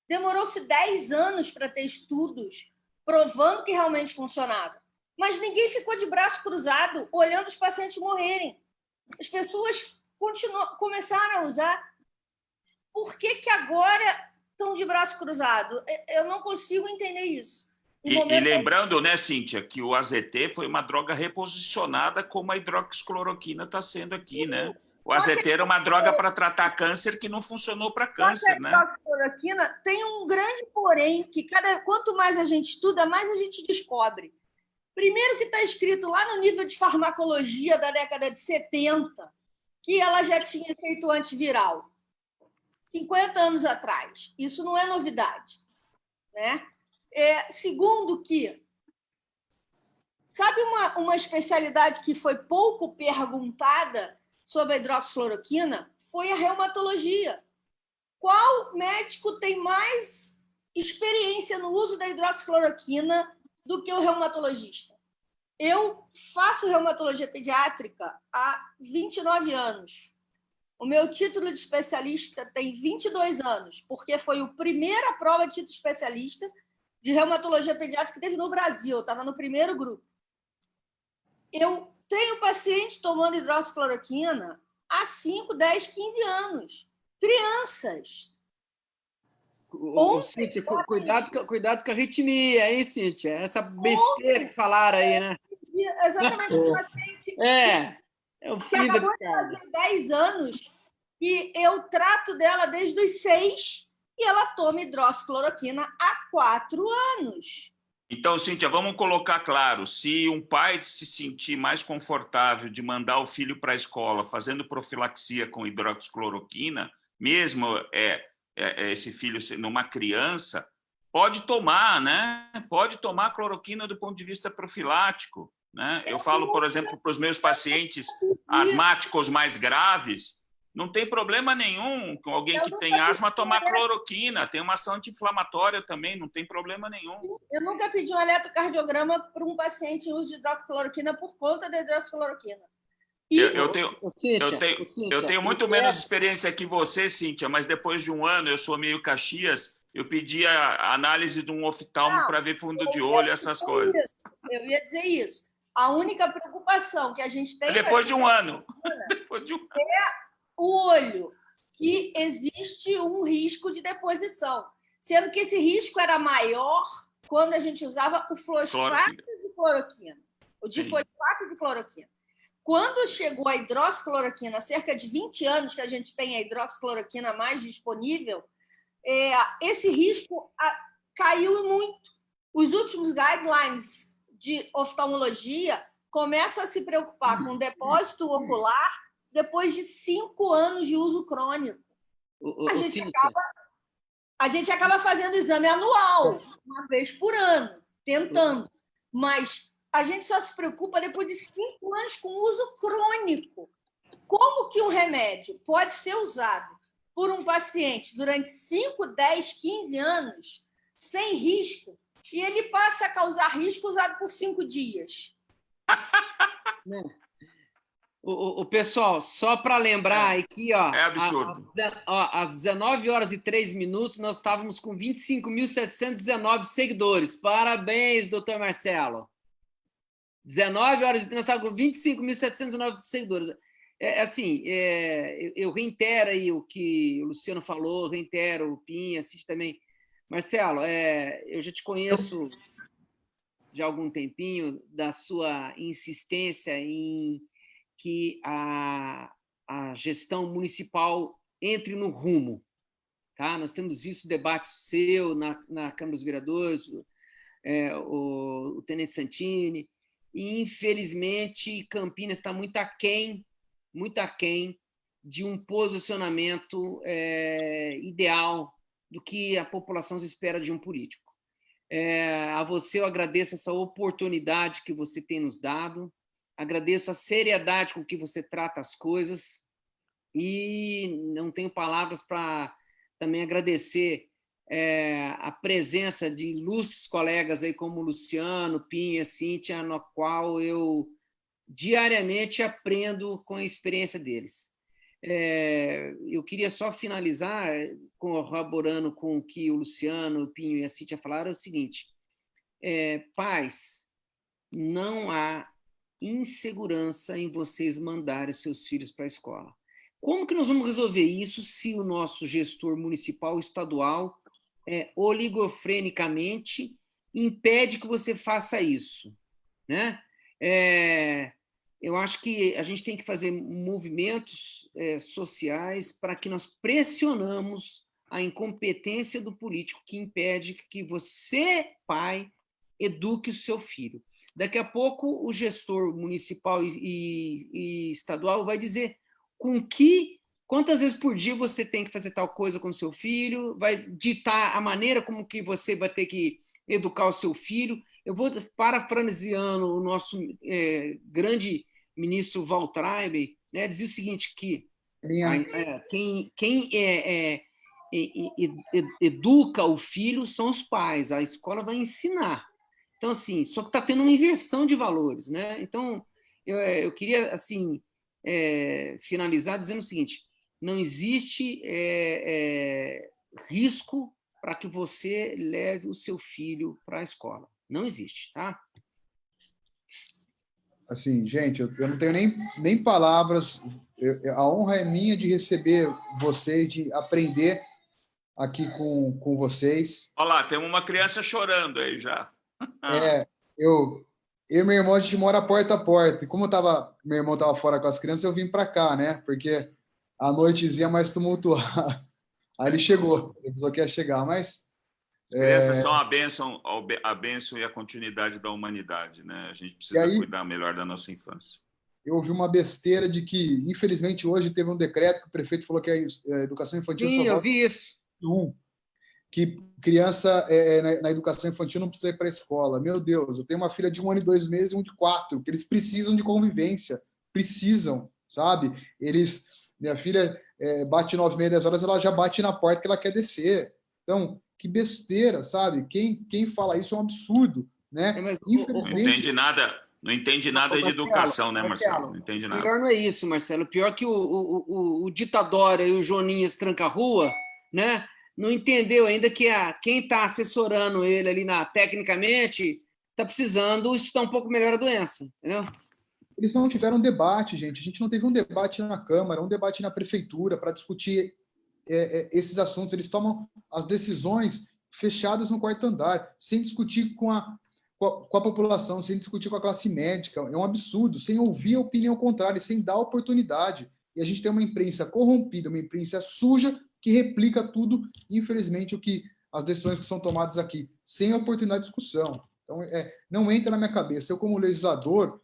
demorou-se 10 anos para ter estudos provando que realmente funcionava. Mas ninguém ficou de braço cruzado olhando os pacientes morrerem. As pessoas começaram a usar. Por que agora estão de braço cruzado? Eu não consigo entender isso. E lembrando, né, Cíntia, que o AZT foi uma droga reposicionada como a hidroxicloroquina está sendo aqui, né? O AZT era uma droga para tratar câncer que não funcionou para câncer, né? A hidroxicloroquina tem um grande porém, que quanto mais a gente estuda, mais a gente descobre. Primeiro que está escrito lá no nível de farmacologia da década de 70, que ela já tinha efeito antiviral. 50 anos atrás. Isso não é novidade, né? Segundo que, sabe uma especialidade que foi pouco perguntada sobre a hidroxicloroquina? Foi a reumatologia. Qual médico tem mais experiência no uso da hidroxicloroquina do que o reumatologista? Eu faço reumatologia pediátrica há 29 anos. O meu título de especialista tem 22 anos, porque foi a primeira prova de título de especialista de reumatologia pediátrica que teve no Brasil. Eu estava no primeiro grupo. Eu tenho paciente tomando hidroxicloroquina há 5, 10, 15 anos. Crianças. Cíntia, cuidado com a arritmia, hein, Cíntia? Essa besteira que falaram aí, né? Exatamente, o paciente... É o que fim acabou da de fazer 10 anos e eu trato dela desde os 6 e ela toma hidroxicloroquina há 4 anos. Então, Cíntia, vamos colocar claro, se um pai se sentir mais confortável de mandar o filho para a escola fazendo profilaxia com hidroxicloroquina, mesmo esse filho sendo uma criança, pode tomar, né? Pode tomar cloroquina do ponto de vista profilático, né? Eu falo, por exemplo, para os meus pacientes asmáticos mais graves, não tem problema nenhum com alguém que tem asma tomar cloroquina, tem uma ação anti-inflamatória também, não tem problema nenhum. Eu nunca pedi um eletrocardiograma para um paciente em uso de hidroxicloroquina por conta da hidroxicloroquina. Eu tenho muito menos experiência que você, Cíntia, mas depois de um ano, eu sou meio Caxias, eu pedi a análise de um oftalmo para ver fundo de olho, essas coisas. Eu ia dizer isso. A única preocupação que a gente tem... Depois de um ano. É o olho, que existe um risco de deposição, sendo que esse risco era maior quando a gente usava o fosfato de cloroquina, o difosfato de cloroquina. Quando chegou a hidroxicloroquina, há cerca de 20 anos que a gente tem a hidroxicloroquina mais disponível, esse risco caiu muito. Os últimos guidelines de oftalmologia começam a se preocupar com depósito ocular depois de 5 anos de uso crônico. A gente acaba fazendo exame anual, uma vez por ano, tentando. Mas a gente só se preocupa depois de 5 anos com uso crônico. Como que um remédio pode ser usado por um paciente durante 5, 10, 15 anos, sem risco, e ele passa a causar risco usado por 5 dias? O pessoal, só para lembrar aqui, é absurdo. Às 19 horas e 3 minutos, nós estávamos com 25.719 seguidores. Parabéns, doutor Marcelo. 19 horas, nós estávamos com 25.719 seguidores. Eu reitero aí o que o Luciano falou, reitero o Pinha, assiste também. Marcelo, eu já te conheço já há algum tempinho, da sua insistência em que a gestão municipal entre no rumo. Tá? Nós temos visto debate seu na Câmara dos Vereadores, o Tenente Santini, e, infelizmente, Campinas está muito aquém de um posicionamento ideal do que a população espera de um político. A você eu agradeço essa oportunidade que você tem nos dado, agradeço a seriedade com que você trata as coisas e não tenho palavras para também agradecer a presença de ilustres colegas aí como Luciano, Pinha, Cíntia, no qual eu diariamente aprendo com a experiência deles. Eu queria só finalizar corroborando com o que o Luciano, o Pinho e a Cíntia falaram, é o seguinte: pais, não há insegurança em vocês mandarem seus filhos para a escola. Como que nós vamos resolver isso se o nosso gestor municipal, estadual, oligofrenicamente impede que você faça isso, né? Eu acho que a gente tem que fazer movimentos sociais para que nós pressionamos a incompetência do político que impede que você, pai, eduque o seu filho. Daqui a pouco o gestor municipal e estadual vai dizer quantas vezes por dia você tem que fazer tal coisa com o seu filho, vai ditar a maneira como que você vai ter que educar o seu filho. Eu vou parafraseando o nosso grande ministro Waltraib, né, dizia o seguinte, que quem educa o filho são os pais, a escola vai ensinar. Então, assim, só que está tendo uma inversão de valores, né? Então, eu queria, assim, finalizar dizendo o seguinte, não existe risco para que você leve o seu filho para a escola. Não existe, tá? Assim, gente, eu não tenho nem palavras. A honra é minha de receber vocês, de aprender aqui com vocês. Olha lá, tem uma criança chorando aí já. Eu e meu irmão, a gente mora porta a porta. E como meu irmão estava fora com as crianças, eu vim para cá, né? Porque a noitezinha é mais tumultuada. Aí ele chegou, ele pensou que ia chegar, mas... As crianças são a bênção e a continuidade da humanidade, né? A gente precisa cuidar melhor da nossa infância. Eu ouvi uma besteira de que, infelizmente, hoje teve um decreto que o prefeito falou que a educação infantil... Sim, eu vi isso. Que criança na educação infantil não precisa ir para a escola. Meu Deus, eu tenho uma filha de 1 ano e 2 meses e um de 4, que eles precisam de convivência, precisam, sabe? Minha filha bate 9h30, 10 horas, ela já bate na porta que ela quer descer. Então, que besteira, sabe? Quem fala isso é um absurdo, né? Mas, Infelizmente... Não entende nada de educação, né, Marcelo? Não entende nada. Melhor não é isso, Marcelo. Pior que o Ditadora e o Joninhas Tranca-Rua, né? Não entendeu ainda que quem está assessorando ele ali tecnicamente está precisando estudar um pouco melhor a doença, entendeu? Eles não tiveram um debate, gente. A gente não teve um debate na Câmara, um debate na Prefeitura para discutir esses assuntos. Eles tomam as decisões fechadas no quarto andar, sem discutir com a população, sem discutir com a classe médica. É um absurdo, sem ouvir a opinião contrária, sem dar oportunidade. E a gente tem uma imprensa corrompida, uma imprensa suja, que replica tudo, infelizmente, as decisões que são tomadas aqui, sem oportunidade de discussão. Então, não entra na minha cabeça. Eu, como legislador,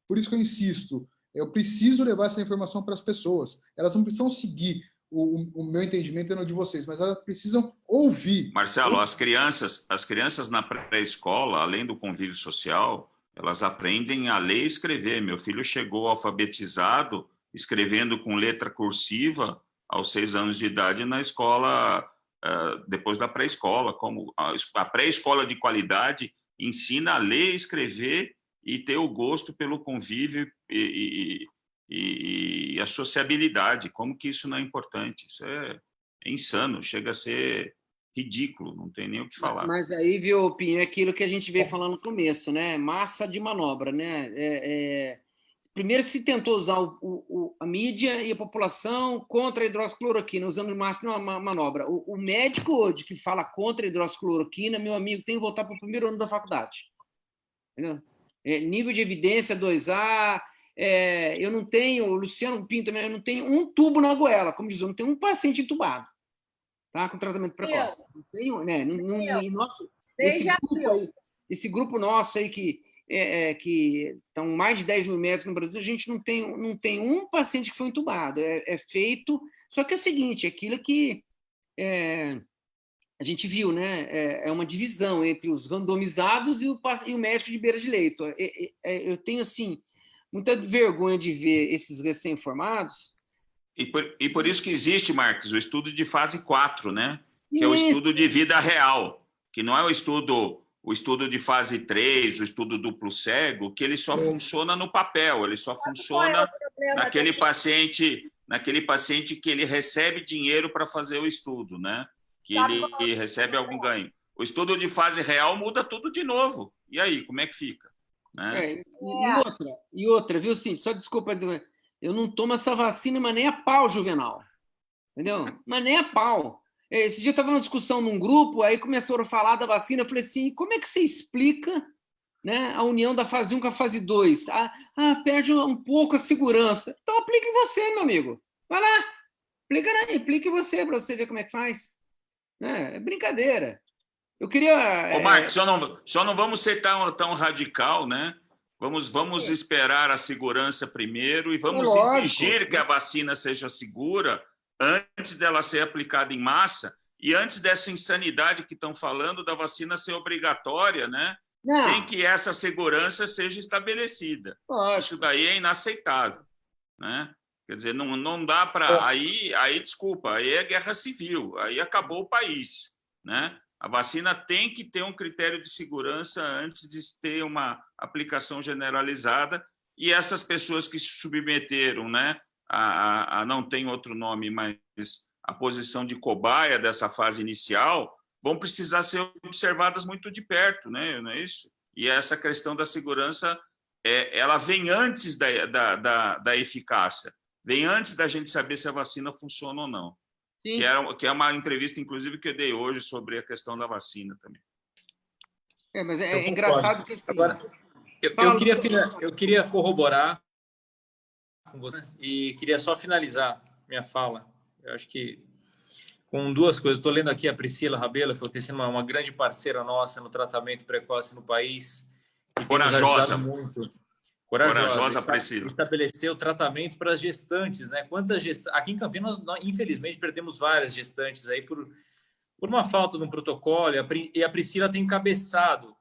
por isso que eu insisto, eu preciso levar essa informação para as pessoas. Elas não precisam seguir o meu entendimento e não de vocês, mas elas precisam ouvir. Marcelo, as crianças na pré-escola, além do convívio social, elas aprendem a ler e escrever. Meu filho chegou alfabetizado, escrevendo com letra cursiva, aos 6 anos de idade, na escola, depois da pré-escola. Como a pré-escola de qualidade ensina a ler, escrever e ter o gosto pelo convívio e a sociabilidade. Como que isso não é importante? Isso é insano, chega a ser ridículo, não tem nem o que falar. Mas aí, viu, Pinho, é aquilo que a gente veio falando no começo, né? Massa de manobra, né? Primeiro se tentou usar a mídia e a população contra a hidroxicloroquina, usando máximo uma manobra. O médico hoje que fala contra a hidroxicloroquina, meu amigo, tem que voltar para o primeiro ano da faculdade. Entendeu? Nível de evidência 2A, eu não tenho, o Luciano Pinto também, eu não tenho um tubo na goela, como diz, eu não tenho um paciente entubado, tá? Com tratamento precoce. Não tenho, né? Esse grupo nosso aí que estão mais de 10 mil médicos no Brasil, a gente não tem um paciente que foi entubado. É feito... Só que é o seguinte, aquilo que a gente viu, né? É uma divisão entre os randomizados e o médico de beira de leito. Eu tenho, assim, muita vergonha de ver esses recém-formados. E por isso que existe, Marcos, o estudo de fase 4, né? Que é o estudo de vida real, que não é o estudo de fase 3, o estudo duplo cego, que ele só funciona no papel, ele só funciona naquele paciente que ele recebe dinheiro para fazer o estudo, né? Que ele recebe algum ganho. O estudo de fase real muda tudo de novo. E aí, como é que fica? Né? E outra, viu, sim, só desculpa, Eu não tomo essa vacina, mas nem a pau, Juvenal. Entendeu? Mas nem a pau. Esse dia eu estava numa discussão num grupo, aí começaram a falar da vacina, eu falei assim, como é que você explica, né, a união da fase 1 com a fase 2? Perde um pouco a segurança. Então aplique em você, meu amigo. Vai lá, aplique em você, para você ver como é que faz. É brincadeira. Eu queria... Ô, Marcos, só não vamos ser tão radical, né? Vamos esperar a segurança primeiro e vamos exigir que a vacina seja segura antes dela ser aplicada em massa e antes dessa insanidade que estão falando da vacina ser obrigatória, né? Não. Sem que essa segurança seja estabelecida. Lógico. Isso daí é inaceitável, né? Quer dizer, não dá para... Aí, desculpa, aí é guerra civil, aí acabou o país, né? A vacina tem que ter um critério de segurança antes de ter uma aplicação generalizada e essas pessoas que se submeteram, né, a não tem outro nome, mas a posição de cobaia dessa fase inicial, vão precisar ser observadas muito de perto, né, não é isso? E essa questão da segurança, ela vem antes da eficácia, vem antes da gente saber se a vacina funciona ou não. Que é uma entrevista, inclusive, que eu dei hoje sobre a questão da vacina também. Mas é engraçado que... Assim, agora, eu queria corroborar com você e queria só finalizar minha fala. Eu acho que com duas coisas. Estou lendo aqui a Priscila Rabelo, que tem sido uma grande parceira nossa no tratamento precoce no país. Corajosa. Muito. Corajosa, Priscila. Estabeleceu tratamento para as gestantes, né? Quantas gestantes... Aqui em Campinas, nós, infelizmente, perdemos várias gestantes aí por uma falta de um protocolo, e a Priscila tem encabeçado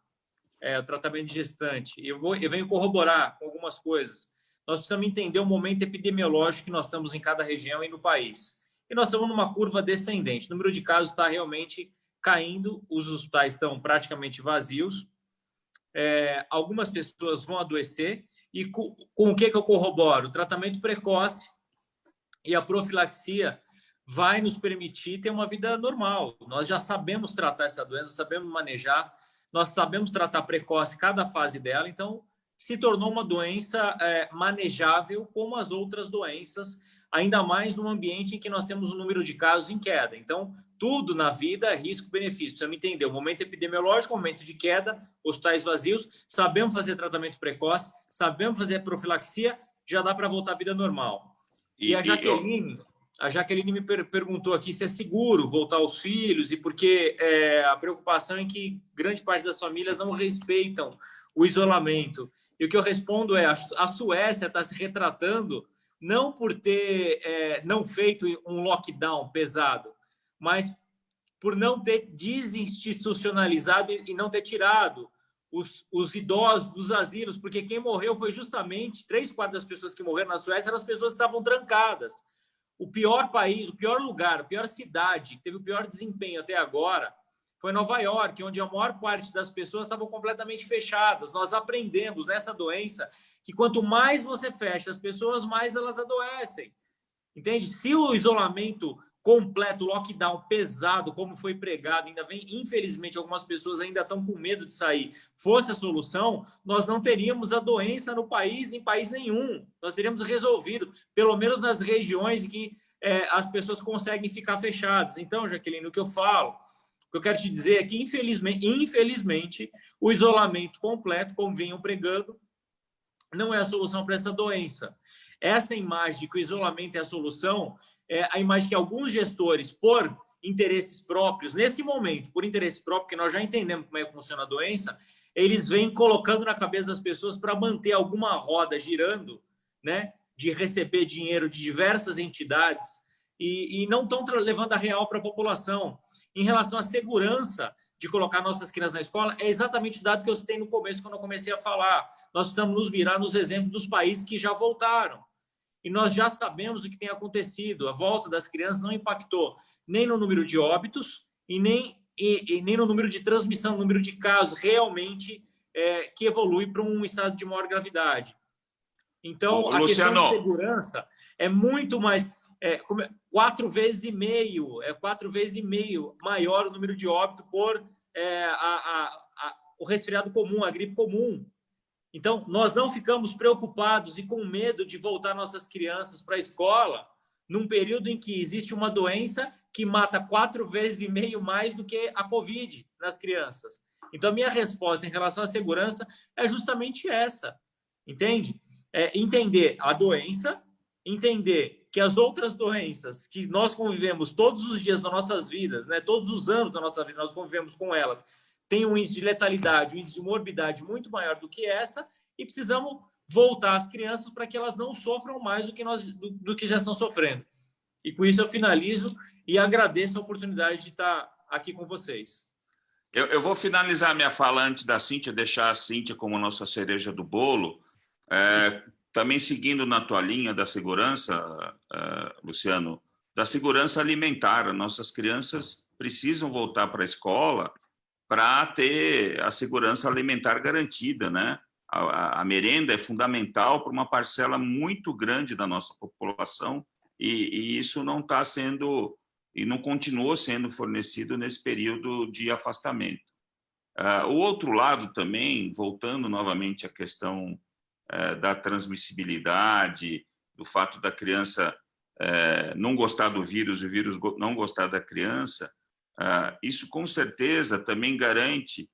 o tratamento de gestante. Eu venho corroborar com algumas coisas. Nós precisamos entender o momento epidemiológico que nós estamos em cada região e no país. E nós estamos numa curva descendente. O número de casos está realmente caindo, os hospitais estão praticamente vazios, algumas pessoas vão adoecer. E com o que eu corroboro? O tratamento precoce e a profilaxia vai nos permitir ter uma vida normal. Nós já sabemos tratar essa doença, sabemos manejar, nós sabemos tratar precoce cada fase dela, então se tornou uma doença manejável como as outras doenças, ainda mais num ambiente em que nós temos um número de casos em queda. Então, tudo na vida é risco-benefício. Precisa me entender. O momento epidemiológico, o momento de queda, hospitais vazios, sabemos fazer tratamento precoce, sabemos fazer profilaxia, já dá para voltar à vida normal. E a Jaqueline me perguntou aqui se é seguro voltar aos filhos e porque a preocupação é que grande parte das famílias não respeitam o isolamento. E o que eu respondo é a Suécia está se retratando não por ter não feito um lockdown pesado, mas por não ter desinstitucionalizado e não ter tirado os idosos dos asilos, porque quem morreu foi justamente 3/4 das pessoas que morreram na Suécia eram as pessoas que estavam trancadas. O pior país, o pior lugar, a pior cidade, que teve o pior desempenho até agora, foi Nova York, onde a maior parte das pessoas estavam completamente fechadas. Nós aprendemos nessa doença que quanto mais você fecha as pessoas, mais elas adoecem. Entende? Se o isolamento completo, lockdown pesado, como foi pregado, ainda vem, infelizmente, algumas pessoas ainda estão com medo de sair, fosse a solução, nós não teríamos a doença no país, em país nenhum. Nós teríamos resolvido, pelo menos nas regiões em que as pessoas conseguem ficar fechadas. Então, Jaqueline, o que eu falo, o que eu quero te dizer é que, infelizmente, o isolamento completo, como vinham pregando, não é a solução para essa doença. Essa imagem de que o isolamento é a solução é a imagem que alguns gestores, por interesses próprios, nesse momento, por interesse próprio, que nós já entendemos como é que funciona a doença, eles vêm colocando na cabeça das pessoas para manter alguma roda girando, né, de receber dinheiro de diversas entidades e não estão levando a real para a população. Em relação à segurança de colocar nossas crianças na escola, é exatamente o dado que eu citei no começo, quando eu comecei a falar. Nós precisamos nos mirar nos exemplos dos países que já voltaram. E nós já sabemos o que tem acontecido. A volta das crianças não impactou nem no número de óbitos e nem no número de transmissão, no número de casos realmente que evolui para um estado de maior gravidade. Então, a questão de segurança é muito mais... 4,5 vezes maior o número de óbito por o resfriado comum, a gripe comum. Então, nós não ficamos preocupados e com medo de voltar nossas crianças para a escola num período em que existe uma doença que mata 4,5 vezes mais do que a Covid nas crianças. Então, a minha resposta em relação à segurança é justamente essa, entende? É entender a doença, entender que as outras doenças que nós convivemos todos os dias das nossas vidas, né, todos os anos da nossa vida, nós convivemos com elas, tem um índice de letalidade, um índice de morbidade muito maior do que essa, e precisamos voltar às crianças para que elas não sofram mais do que já estão sofrendo. E com isso eu finalizo e agradeço a oportunidade de estar aqui com vocês. Eu vou finalizar minha fala antes da Cíntia, deixar a Cíntia como nossa cereja do bolo. Também seguindo na tua linha da segurança, Luciano, da segurança alimentar. Nossas crianças precisam voltar para a escola para ter a segurança alimentar garantida, né? A merenda é fundamental para uma parcela muito grande da nossa população e isso não está sendo e não continuou sendo fornecido nesse período de afastamento. O outro lado também, voltando novamente à questão da transmissibilidade, do fato da criança não gostar do vírus e o vírus não gostar da criança, isso com certeza também garante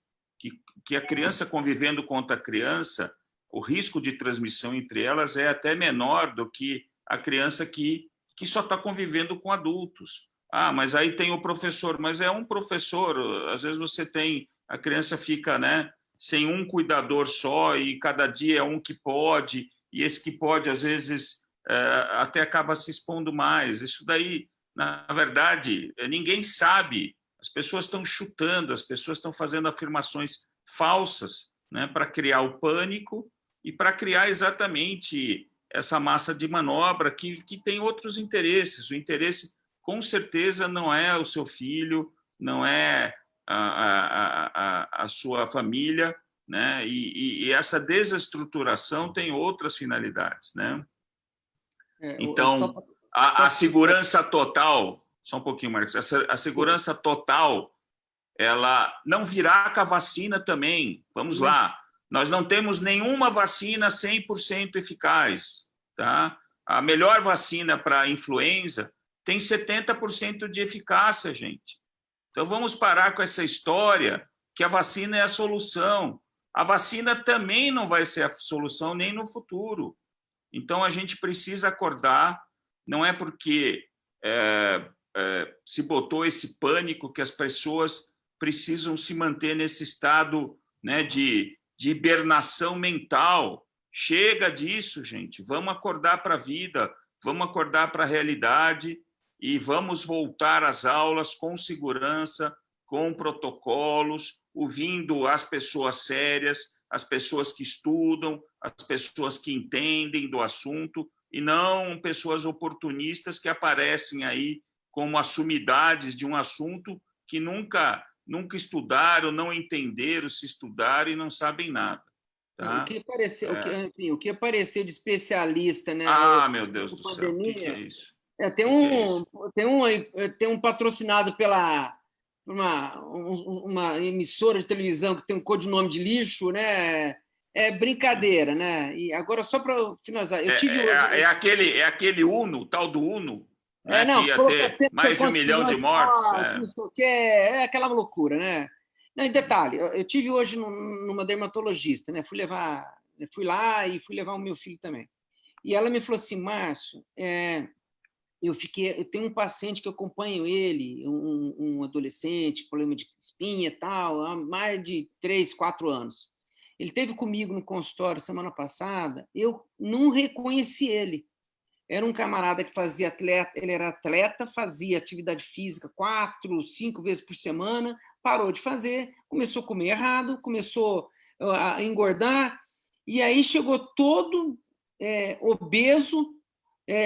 que a criança convivendo com outra criança, o risco de transmissão entre elas é até menor do que a criança que só está convivendo com adultos. Mas aí tem o professor, mas é um professor, às vezes você tem, a criança fica, né, sem um cuidador só e cada dia é um que pode, e esse que pode, às vezes, até acaba se expondo mais. Isso daí, na verdade, ninguém sabe, as pessoas estão chutando, as pessoas estão fazendo afirmações falsas, né, para criar o pânico e para criar exatamente essa massa de manobra que tem outros interesses. O interesse, com certeza, não é o seu filho, não é a sua família, né? E essa desestruturação tem outras finalidades, né? Então, a segurança total, só um pouquinho, Marcos, a segurança total, ela não virá com a vacina também. Vamos lá, nós não temos nenhuma vacina 100% eficaz, tá? A melhor vacina para a influenza tem 70% de eficácia, gente. Então, vamos parar com essa história que a vacina é a solução. A vacina também não vai ser a solução nem no futuro. Então, a gente precisa acordar, não é porque se botou esse pânico que as pessoas precisam se manter nesse estado, né, de hibernação mental. Chega disso, gente. Vamos acordar para a vida, vamos acordar para a realidade e vamos voltar às aulas com segurança, com protocolos, ouvindo as pessoas sérias, as pessoas que estudam, as pessoas que entendem do assunto, e não pessoas oportunistas que aparecem aí como as sumidades de um assunto que nunca estudaram, não entenderam, se estudaram e não sabem nada. Tá? O que apareceu de especialista, né? Meu Deus do céu, o que é isso? Tem um patrocinado pela uma emissora de televisão que tem um codinome de lixo, né? É brincadeira, né? E agora, só para finalizar, eu tive hoje... aquele Uno, o tal do Uno, né? Que ia ter mais de 1 milhão de mortes. É aquela loucura, né? Não, em detalhe, eu tive hoje numa dermatologista, né? Fui lá e fui levar o meu filho também. E ela me falou assim, Márcio, eu tenho um paciente que eu acompanho ele, um adolescente, problema de espinha e tal, há mais de 3, 4 anos. Ele esteve comigo no consultório semana passada, eu não reconheci ele. Era um camarada que fazia ele era atleta, fazia atividade física 4, 5 vezes por semana, parou de fazer, começou a comer errado, começou a engordar, e aí chegou todo obeso,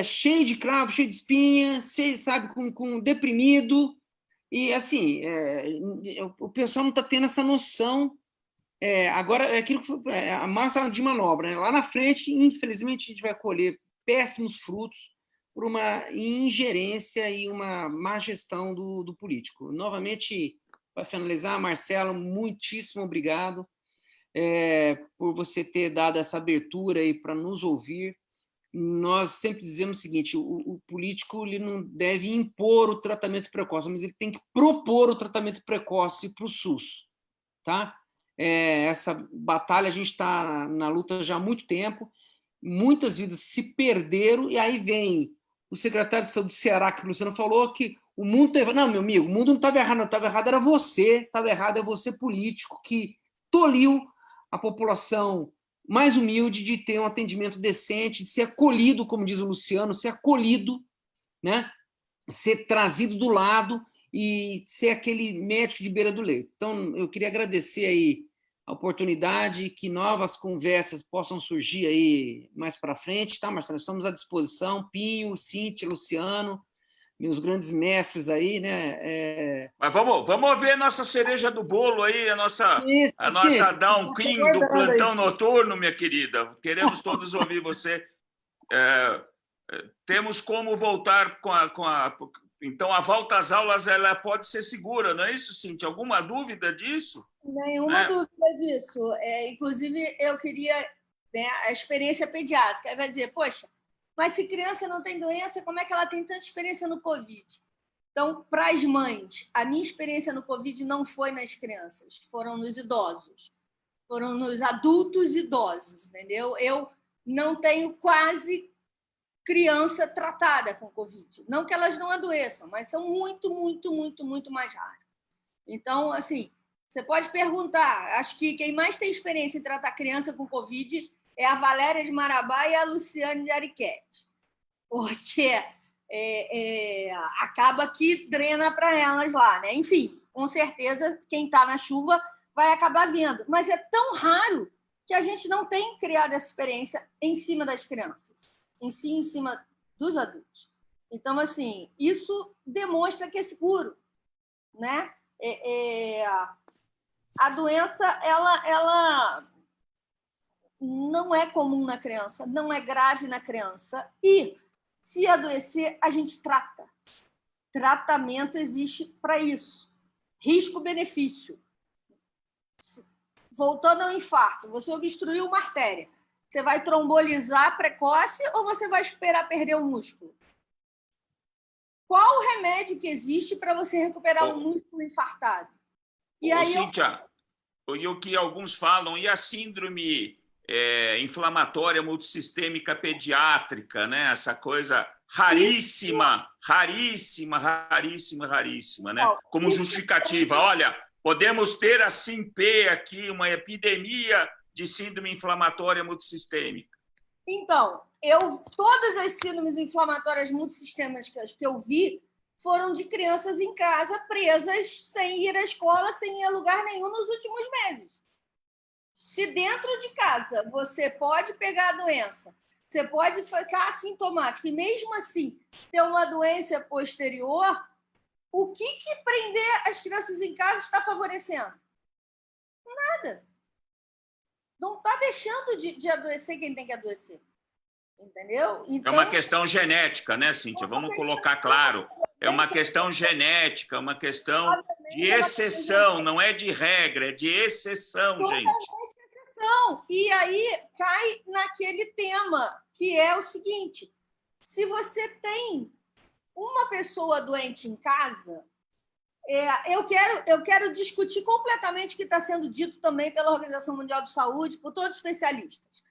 cheio de cravo, cheio de espinha, sabe, com deprimido, e assim, o pessoal não está tendo essa noção. Agora, é aquilo que a massa de manobra, né? Lá na frente, infelizmente, a gente vai colher péssimos frutos por uma ingerência e uma má gestão do político. Novamente, para finalizar, Marcelo, muitíssimo obrigado. por você ter dado essa abertura aí para nos ouvir. Nós sempre dizemos o seguinte: o político ele não deve impor o tratamento precoce, mas ele tem que propor o tratamento precoce para o SUS. Tá? Essa batalha a gente está na luta já há muito tempo, muitas vidas se perderam, e aí vem o secretário de Saúde do Ceará, que o Luciano falou, que o mundo estava errado. Não, meu amigo, o mundo não estava errado, não estava errado, era você, estava errado, é você político que toliu a população mais humilde de ter um atendimento decente, de ser acolhido, como diz o Luciano, ser acolhido, né? Ser trazido do lado e ser aquele médico de beira do leito. Então, eu queria agradecer aí a oportunidade, que novas conversas possam surgir aí mais para frente, tá, Marcelo? Estamos à disposição, Pinho, Cíntia, Luciano, meus grandes mestres aí, né? Mas vamos ver a nossa cereja do bolo aí, a nossa Down Queen do plantão noturno, minha querida. Queremos todos ouvir você. Temos como voltar com a... Então, a volta às aulas ela pode ser segura, não é isso, Cíntia? Alguma dúvida disso? Nenhuma dúvida disso. Inclusive, eu queria, né, a experiência pediátrica. Aí vai dizer, poxa, mas se criança não tem doença, como é que ela tem tanta experiência no Covid? Então, para as mães, a minha experiência no Covid não foi nas crianças, foram nos idosos, foram nos adultos idosos, entendeu? Eu não tenho quase criança tratada com Covid. Não que elas não adoeçam, mas são muito, muito, muito, muito mais raras. Então, assim, você pode perguntar, acho que quem mais tem experiência em tratar criança com Covid é a Valéria de Marabá e a Luciane de Ariquemes, porque acaba que drena para elas lá, né? Enfim, com certeza, quem está na chuva vai acabar vendo. Mas é tão raro que a gente não tem criado essa experiência em cima das crianças, em cima dos adultos. Então, assim, isso demonstra que é seguro, né? A doença, ela não é comum na criança, não é grave na criança, e se adoecer, a gente trata. Tratamento existe para isso. Risco-benefício. Voltando ao infarto, você obstruiu uma artéria. Você vai trombolizar precoce ou você vai esperar perder o músculo? Qual o remédio que existe para você recuperar um músculo infartado? E aí Cíntia, e o que alguns falam, e a síndrome inflamatória multissistêmica pediátrica, né? Essa coisa raríssima, raríssima, raríssima, raríssima, né? Como justificativa. Olha, podemos ter a SIMP aqui, uma epidemia de síndrome inflamatória multissistêmica. Então, todas as síndromes inflamatórias multissistêmicas que eu vi foram de crianças em casa, presas, sem ir à escola, sem ir a lugar nenhum nos últimos meses. Se dentro de casa você pode pegar a doença, você pode ficar assintomático e, mesmo assim, ter uma doença posterior, o que prender as crianças em casa está favorecendo? Nada. Não está deixando de adoecer quem tem que adoecer. Entendeu? Então, é uma questão genética, né, Cíntia? Vamos colocar claro. É uma questão genética, uma questão de exceção, não é de regra, é de exceção, gente. Totalmente exceção. E aí cai naquele tema, que é o seguinte: se você tem uma pessoa doente em casa, eu quero discutir completamente o que está sendo dito também pela Organização Mundial de Saúde, por todos os especialistas.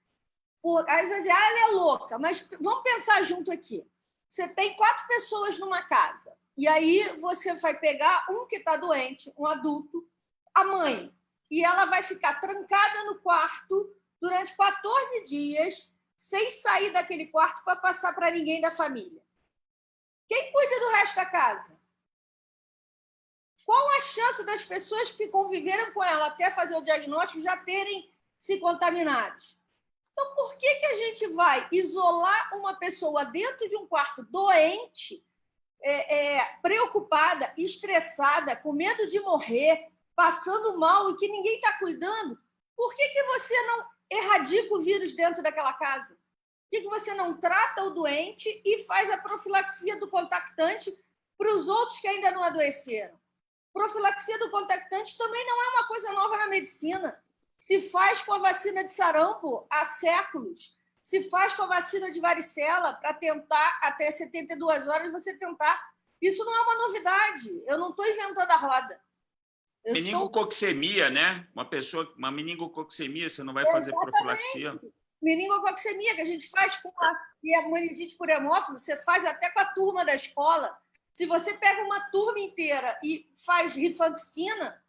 Às vezes, ela é louca, mas vamos pensar junto aqui. Você tem 4 pessoas numa casa, e aí você vai pegar um que está doente, um adulto, a mãe, e ela vai ficar trancada no quarto durante 14 dias, sem sair daquele quarto para passar para ninguém da família. Quem cuida do resto da casa? Qual a chance das pessoas que conviveram com ela até fazer o diagnóstico já terem se contaminados? Então, por que a gente vai isolar uma pessoa dentro de um quarto doente, preocupada, estressada, com medo de morrer, passando mal e que ninguém está cuidando? Por que você não erradica o vírus dentro daquela casa? Por que você não trata o doente e faz a profilaxia do contactante para os outros que ainda não adoeceram? Profilaxia do contactante também não é uma coisa nova na medicina. Se faz com a vacina de sarampo há séculos. Se faz com a vacina de varicela para tentar, até 72 horas, você tentar. Isso não é uma novidade. Eu não estou inventando a roda. Meningococcemia, né? Uma meningococcemia, você não vai fazer profilaxia. Meningococcemia, que a gente faz com a meningite por hemófilo, você faz até com a turma da escola. Se você pega uma turma inteira e faz rifampicina,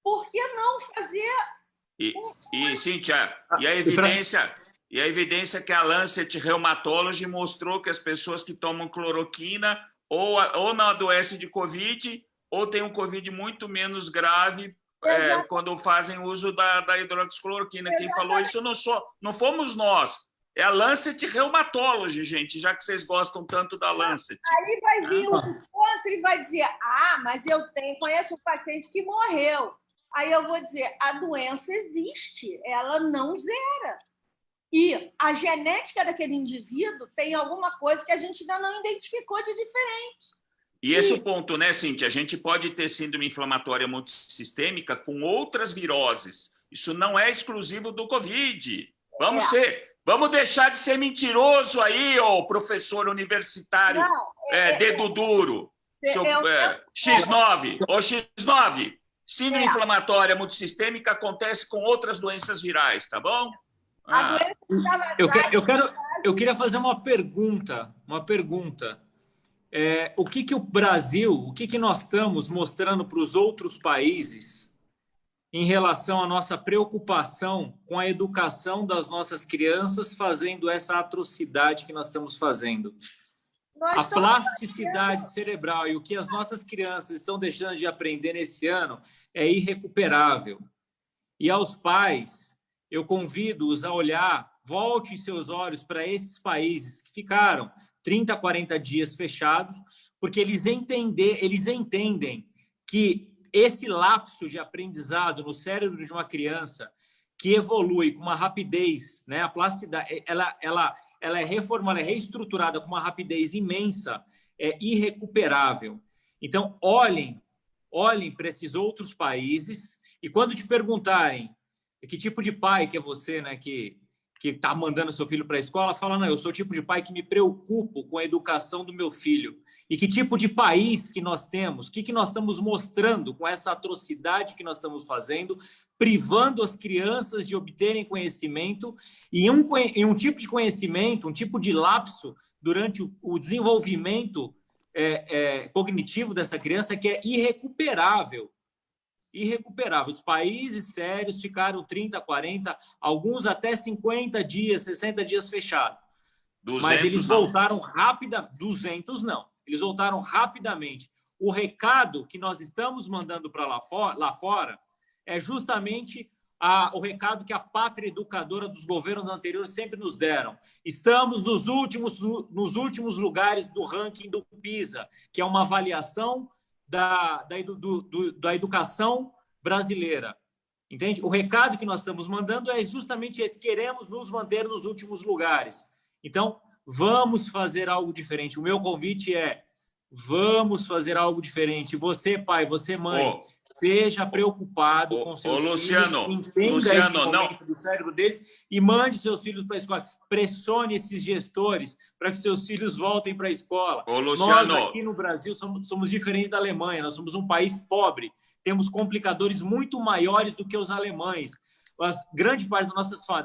por que não fazer... Cíntia, e a evidência que a Lancet Rheumatology mostrou que as pessoas que tomam cloroquina ou não adoecem de Covid ou têm um Covid muito menos grave quando fazem uso da hidroxicloroquina. Quem falou isso não fomos nós, é a Lancet Rheumatology, gente, já que vocês gostam tanto da Lancet. Aí vai vir o outro e vai dizer, mas eu conheço um paciente que morreu. Aí eu vou dizer, a doença existe, ela não zera. E a genética daquele indivíduo tem alguma coisa que a gente ainda não identificou de diferente. E esse é o ponto, né, Cíntia? A gente pode ter síndrome inflamatória multissistêmica com outras viroses. Isso não é exclusivo do Covid. Vamos deixar de ser mentiroso aí, ô professor universitário, dedo duro. X9, ô X9. Síndrome inflamatória multissistêmica acontece com outras doenças virais, tá bom? Eu queria fazer uma pergunta. O que o Brasil, o que nós estamos mostrando para os outros países em relação à nossa preocupação com a educação das nossas crianças fazendo essa atrocidade que nós estamos fazendo? A plasticidade cerebral e o que as nossas crianças estão deixando de aprender nesse ano é irrecuperável. E aos pais, eu convido-os a olhar, volte seus olhos para esses países que ficaram 30, 40 dias fechados, porque eles entendem que esse lapso de aprendizado no cérebro de uma criança que evolui com uma rapidez, né? A plasticidade, ela é reformada, é reestruturada com uma rapidez imensa, é irrecuperável. Então, olhem para esses outros países e quando te perguntarem que tipo de pai que é você, né, que está mandando seu filho para a escola, fala, não, eu sou o tipo de pai que me preocupo com a educação do meu filho. E que tipo de país que nós temos, o que nós estamos mostrando com essa atrocidade que nós estamos fazendo, privando as crianças de obterem conhecimento e um tipo de conhecimento, um tipo de lapso durante o desenvolvimento cognitivo dessa criança que é irrecuperável. Os países sérios ficaram 30, 40, alguns até 50 dias, 60 dias fechados. Mas eles voltaram rapidamente. 200 não. Eles voltaram rapidamente. O recado que nós estamos mandando para lá fora é justamente o recado que a pátria educadora dos governos anteriores sempre nos deram. Estamos nos últimos lugares do ranking do PISA, que é uma avaliação da educação brasileira. Entende? O recado que nós estamos mandando é justamente esse: queremos nos manter nos últimos lugares. Então, vamos fazer algo diferente. O meu convite é: vamos fazer algo diferente. Você, pai, você, mãe, seja preocupado com seus filhos, entenda esse momento do cérebro deles e mande seus filhos para a escola. Pressione esses gestores para que seus filhos voltem para a escola. Nós, aqui no Brasil, somos diferentes da Alemanha. Nós somos um país pobre. Temos complicadores muito maiores do que os alemães. Grande parte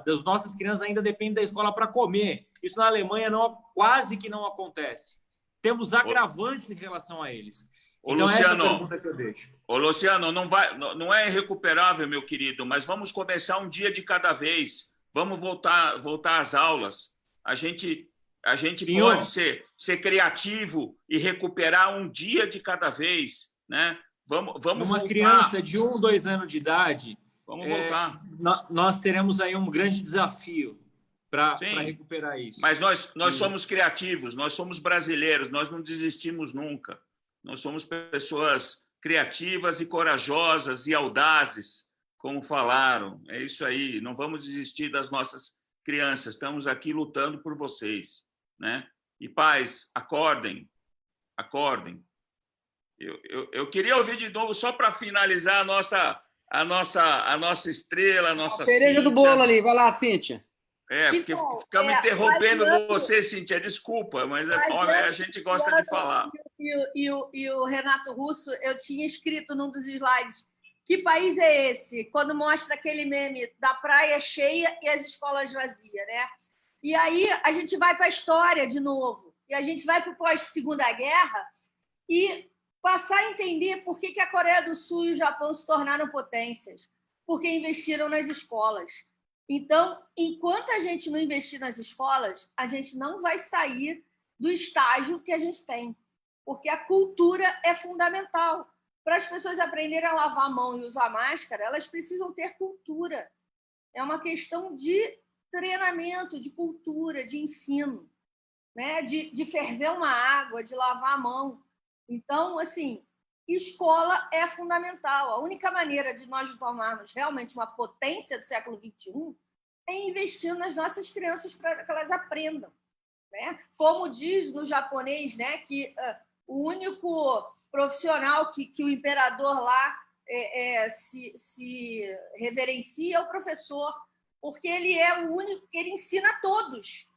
das nossas crianças ainda depende da escola para comer. Isso na Alemanha quase que não acontece. Temos agravantes em relação a eles. Então, Luciano, essa é a pergunta que eu deixo. Luciano, não é irrecuperável, meu querido, mas vamos começar um dia de cada vez. Vamos voltar às aulas. A gente pode ser criativo e recuperar um dia de cada vez, né? Vamos Uma voltar. Criança de 1, 2 anos de idade, vamos voltar. Nós teremos aí um grande desafio para recuperar isso. Mas nós somos criativos, nós somos brasileiros, nós não desistimos nunca. Nós somos pessoas criativas e corajosas e audazes, como falaram. É isso aí, não vamos desistir das nossas crianças, estamos aqui lutando por vocês, né? E pais, acordem. Eu queria ouvir de novo, só para finalizar a nossa estrela, a nossa A cereja do Cíntia. bolo ali. Vai lá, Cíntia. Porque Então, ficamos interrompendo Lajeando, você, Cíntia, desculpa, mas a gente gosta de falar. E o Renato Russo, eu tinha escrito num dos slides, que país é esse? Quando mostra aquele meme da praia cheia e as escolas vazias, né? E aí a gente vai para a história de novo, e a gente vai para o pós-Segunda Guerra e passar a entender por que a Coreia do Sul e o Japão se tornaram potências, porque investiram nas escolas. Então, enquanto a gente não investir nas escolas, a gente não vai sair do estágio que a gente tem, porque a cultura é fundamental. Para as pessoas aprenderem a lavar a mão e usar máscara, elas precisam ter cultura. É uma questão de treinamento, de cultura, de ensino, né? de ferver uma água, de lavar a mão. Então, assim, escola é fundamental. A única maneira de nós tornarmos realmente uma potência do século XXI é investindo nas nossas crianças para que elas aprendam, né? Como diz no japonês, né, que o único profissional que o imperador lá se reverencia é o professor, porque ele é o único que ele ensina a todos.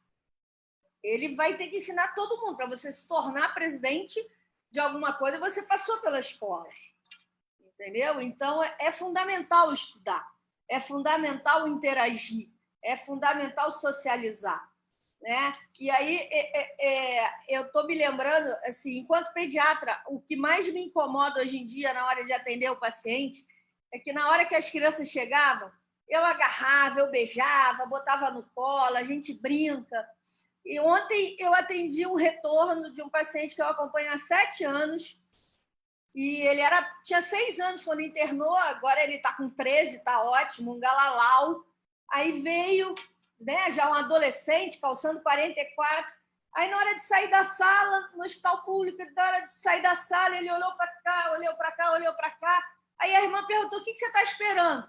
Ele vai ter que ensinar todo mundo. Para você se tornar presidente de alguma coisa, você passou pela escola. Entendeu? Então, é fundamental estudar, é fundamental interagir, é fundamental socializar, né? E aí, eu estou me lembrando, assim, enquanto pediatra, o que mais me incomoda hoje em dia na hora de atender o paciente é que na hora que as crianças chegavam, eu agarrava, eu beijava, botava no colo, a gente brinca. E ontem eu atendi um retorno de um paciente que eu acompanho há 7 anos, e ele tinha 6 anos quando internou, agora ele está com 13, está ótimo, um galalau. Aí veio, né, já um adolescente, calçando 44. Aí, na hora de sair da sala, no hospital público, na hora de sair da sala, ele olhou para cá, olhou para cá, olhou para cá. Aí a irmã perguntou, o que você está esperando?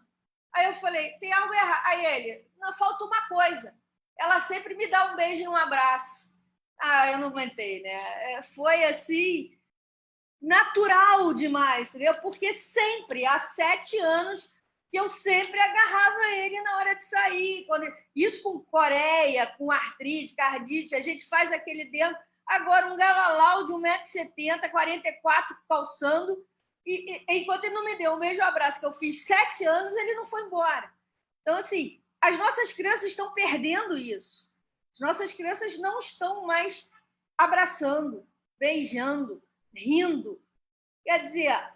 Aí eu falei, tem algo errado. Aí ele, não, falta uma coisa. Ela sempre me dá um beijo e um abraço. Eu não aguentei, né? Foi assim, natural demais, entendeu? Porque sempre, há 7 anos, que eu sempre agarrava ele na hora de sair. Isso com coreia, com artrite, cardite, a gente faz aquele dentro. Agora, um galalau de 1,70 m, 44, calçando, e enquanto ele não me deu um beijo e um abraço, que eu fiz 7 anos, ele não foi embora. Então, assim, as nossas crianças estão perdendo isso. As nossas crianças não estão mais abraçando, beijando, rindo. Quer dizer,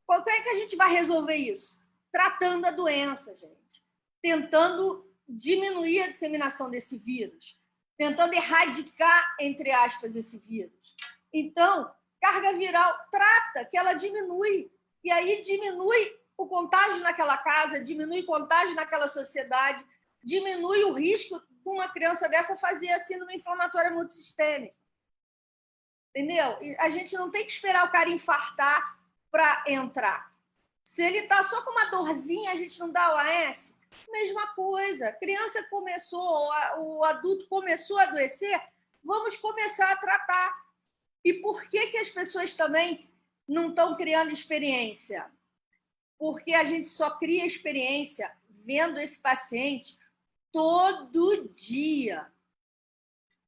como é que a gente vai resolver isso? Tratando a doença, gente. Tentando diminuir a disseminação desse vírus. Tentando erradicar, entre aspas, esse vírus. Então, carga viral trata, que ela diminui. E aí diminui o contágio naquela casa, diminui o contágio naquela sociedade, diminui o risco de uma criança dessa fazer a síndrome inflamatória multissistêmica. Entendeu? E a gente não tem que esperar o cara infartar para entrar. Se ele está só com uma dorzinha, a gente não dá OAS? Mesma coisa. A criança começou, o adulto começou a adoecer, vamos começar a tratar. E por que as pessoas também não estão criando experiência? Porque a gente só cria experiência vendo esse paciente todo dia,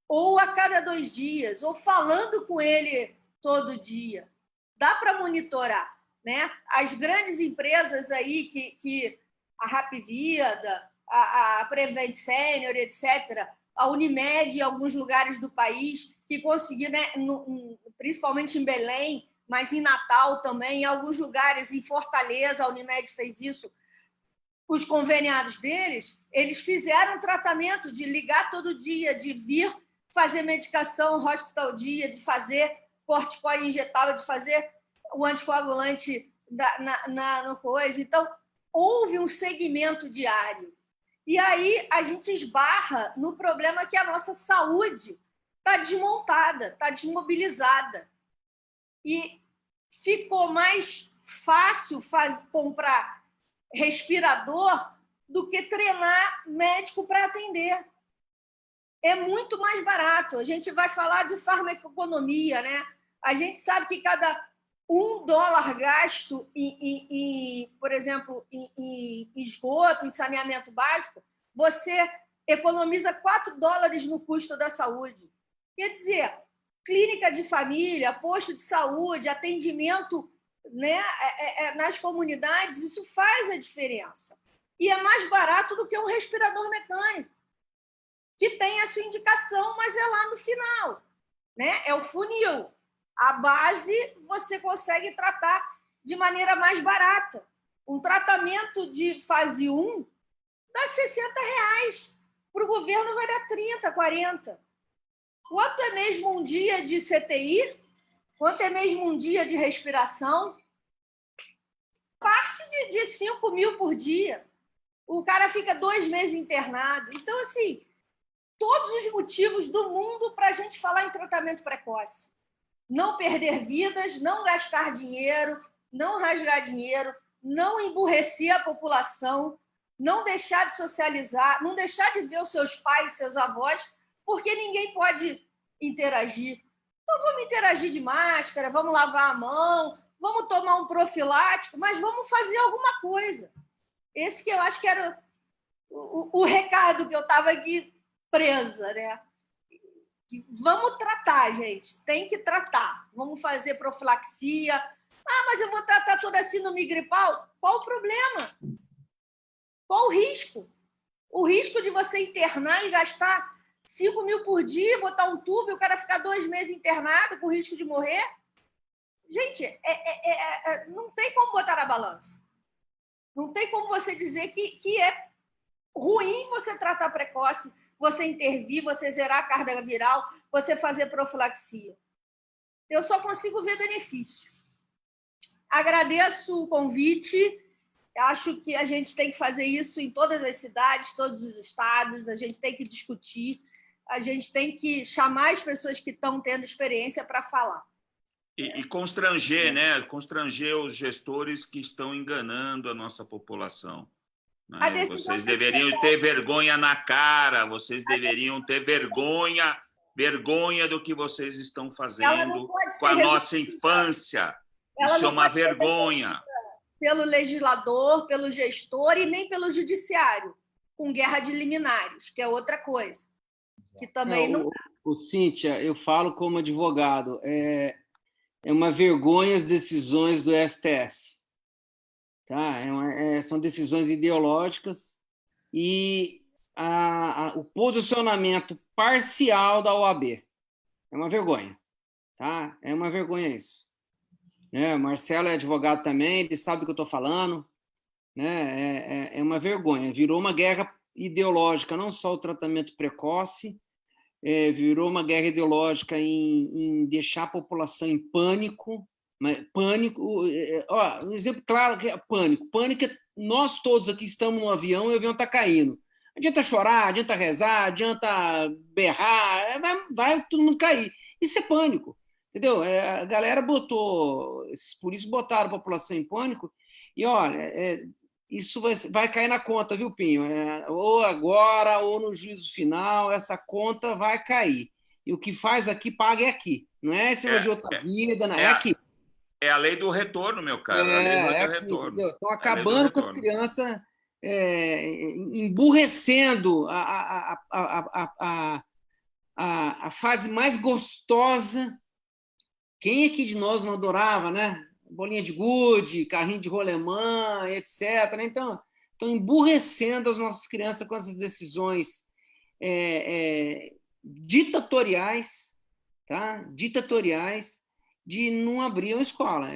ou a cada 2 dias, ou falando com ele todo dia. Dá para monitorar, né? As grandes empresas aí, que a Hapvida, a Prevent Senior, etc., a Unimed, em alguns lugares do país, que conseguiram, né, principalmente em Belém, mas em Natal também, em alguns lugares, em Fortaleza, a Unimed fez isso, os conveniados deles, eles fizeram tratamento de ligar todo dia, de vir fazer medicação hospital dia, de fazer corticoide injetável, de fazer o anticoagulante no coisa. Então, houve um segmento diário. E aí a gente esbarra no problema que a nossa saúde está desmontada, está desmobilizada. E ficou mais fácil comprar respirador do que treinar médico para atender. É muito mais barato. A gente vai falar de farmacoeconomia, né? A gente sabe que cada $1 gasto por exemplo, em esgoto, em saneamento básico, você economiza $4 no custo da saúde. Quer dizer, clínica de família, posto de saúde, atendimento, né, nas comunidades, isso faz a diferença. E é mais barato do que um respirador mecânico, que tem a sua indicação, mas é lá no final, né? É o funil. A base você consegue tratar de maneira mais barata. Um tratamento de fase 1 dá R$60. Para o governo vai dar 30, 40. Quanto é mesmo um dia de CTI? Quanto é mesmo um dia de respiração? Parte de 5 mil por dia. O cara fica 2 meses internado. Então, assim, todos os motivos do mundo para a gente falar em tratamento precoce. Não perder vidas, não gastar dinheiro, não rasgar dinheiro, não emburrecer a população, não deixar de socializar, não deixar de ver os seus pais, seus avós, porque ninguém pode interagir. Então, vamos interagir de máscara, vamos lavar a mão, vamos tomar um profilático, mas vamos fazer alguma coisa. Esse que eu acho que era o recado que eu estava aqui presa, né? Vamos tratar, gente. Tem que tratar. Vamos fazer profilaxia. Ah, mas eu vou tratar toda a síndrome gripal. Qual o problema? Qual o risco? O risco de você internar e gastar 5 mil por dia, botar um tubo e o cara ficar 2 meses internado com risco de morrer? Gente, não tem como botar na balança. Não tem como você dizer que é ruim você tratar precoce, você intervir, você zerar a carga viral, você fazer profilaxia. Eu só consigo ver benefício. Agradeço o convite. Acho que a gente tem que fazer isso em todas as cidades, todos os estados. A gente tem que discutir, a gente tem que chamar as pessoas que estão tendo experiência para falar. E constranger, né? Constranger os gestores que estão enganando a nossa população. Né? Vocês deveriam ter vergonha na cara, vocês deveriam ter vergonha do que vocês estão fazendo com a nossa infância. Isso é uma vergonha. Pelo legislador, pelo gestor e nem pelo judiciário, com guerra de liminares, que é outra coisa. Que também não... Cíntia, eu falo como advogado, é uma vergonha as decisões do STF. Tá? São decisões ideológicas e o posicionamento parcial da OAB. É uma vergonha. Tá? É uma vergonha isso. O Marcelo é advogado também, ele sabe do que eu estou falando. Né? É uma vergonha. Virou uma guerra ideológica, não só o tratamento precoce, virou uma guerra ideológica em deixar a população em pânico. Pânico, um exemplo claro que é pânico. Pânico é nós todos aqui estamos no avião e o avião está caindo. Adianta chorar, adianta rezar, adianta berrar, vai todo mundo cair. Isso é pânico, entendeu? A galera esses polícios botaram a população em pânico e, olha, isso vai cair na conta, viu, Pinho? Ou agora ou no juízo final, essa conta vai cair. E o que faz aqui, paga aqui. Não é esse de outra vida, não é aqui. É a lei do retorno, meu caro. A lei do retorno. Estão acabando com as crianças, emburrecendo a fase mais gostosa. Quem aqui de nós não adorava, né? Bolinha de gude, carrinho de rolemã, etc. Então, estão emburrecendo as nossas crianças com essas decisões ditatoriais, tá? Ditatoriais, de não abrir uma escola.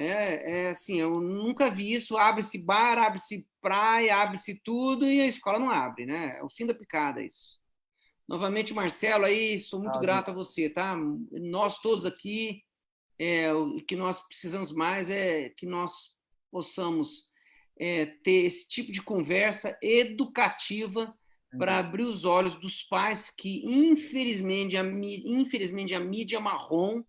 Assim, eu nunca vi isso. Abre-se bar, abre-se praia, abre-se tudo e a escola não abre, né? É o fim da picada isso. Novamente, Marcelo, aí sou muito grato a você, tá? Nós todos aqui, o que nós precisamos mais é que nós possamos ter esse tipo de conversa educativa para abrir os olhos dos pais que, infelizmente, a mídia marrom,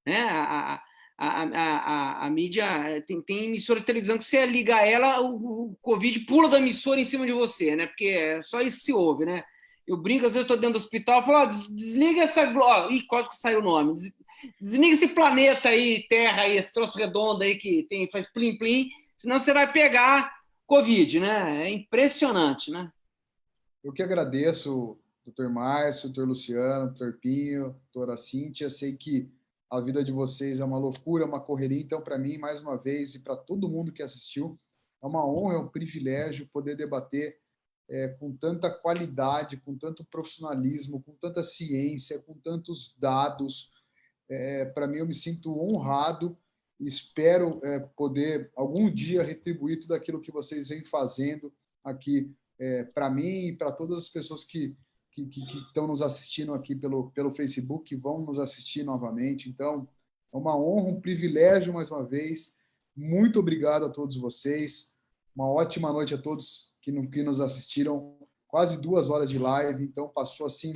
né? A mídia tem emissora de televisão que você liga ela, o Covid pula da emissora em cima de você, né? Porque só isso se ouve, né? Eu brinco, às vezes eu estou dentro do hospital e falo, desliga essa... Ih, quase que saiu o nome. Desliga esse planeta aí, Terra aí, esse troço redondo aí que faz plim-plim, senão você vai pegar Covid, né? É impressionante, né? Eu que agradeço, doutor Márcio, doutor Luciano, doutor Pinho, doutora Cíntia. Sei que a vida de vocês é uma loucura, uma correria. Então, para mim, mais uma vez, e para todo mundo que assistiu, é uma honra, é um privilégio poder debater com tanta qualidade, com tanto profissionalismo, com tanta ciência, com tantos dados. Para mim, eu me sinto honrado e espero poder, algum dia, retribuir tudo aquilo que vocês vêm fazendo aqui para mim e para todas as pessoas que estão nos assistindo aqui pelo Facebook, que vão nos assistir novamente. Então, é uma honra, um privilégio, mais uma vez. Muito obrigado a todos vocês. Uma ótima noite a todos que nos assistiram. Quase 2 horas de live, então passou assim,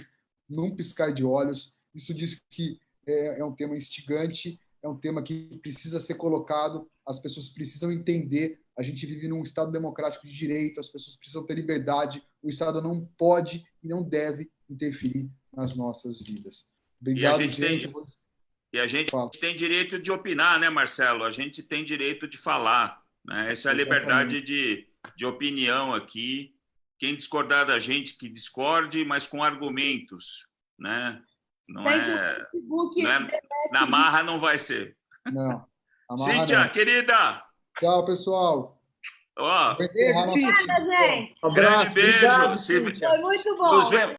num piscar de olhos. Isso diz que é um tema instigante, é um tema que precisa ser colocado, as pessoas precisam entender. A gente vive num Estado democrático de direito, as pessoas precisam ter liberdade, o Estado não pode e não deve interferir nas nossas vidas. Obrigado, gente. E a gente tem direito de opinar, né, Marcelo? A gente tem direito de falar, né? Essa é a liberdade de opinião aqui. Quem discordar da gente, que discorde, mas com argumentos, né? Na marra não vai ser. Não. Cíntia, querida! Tchau, pessoal. Ó, Obrigada, gente. Grande beijo. Foi muito bom.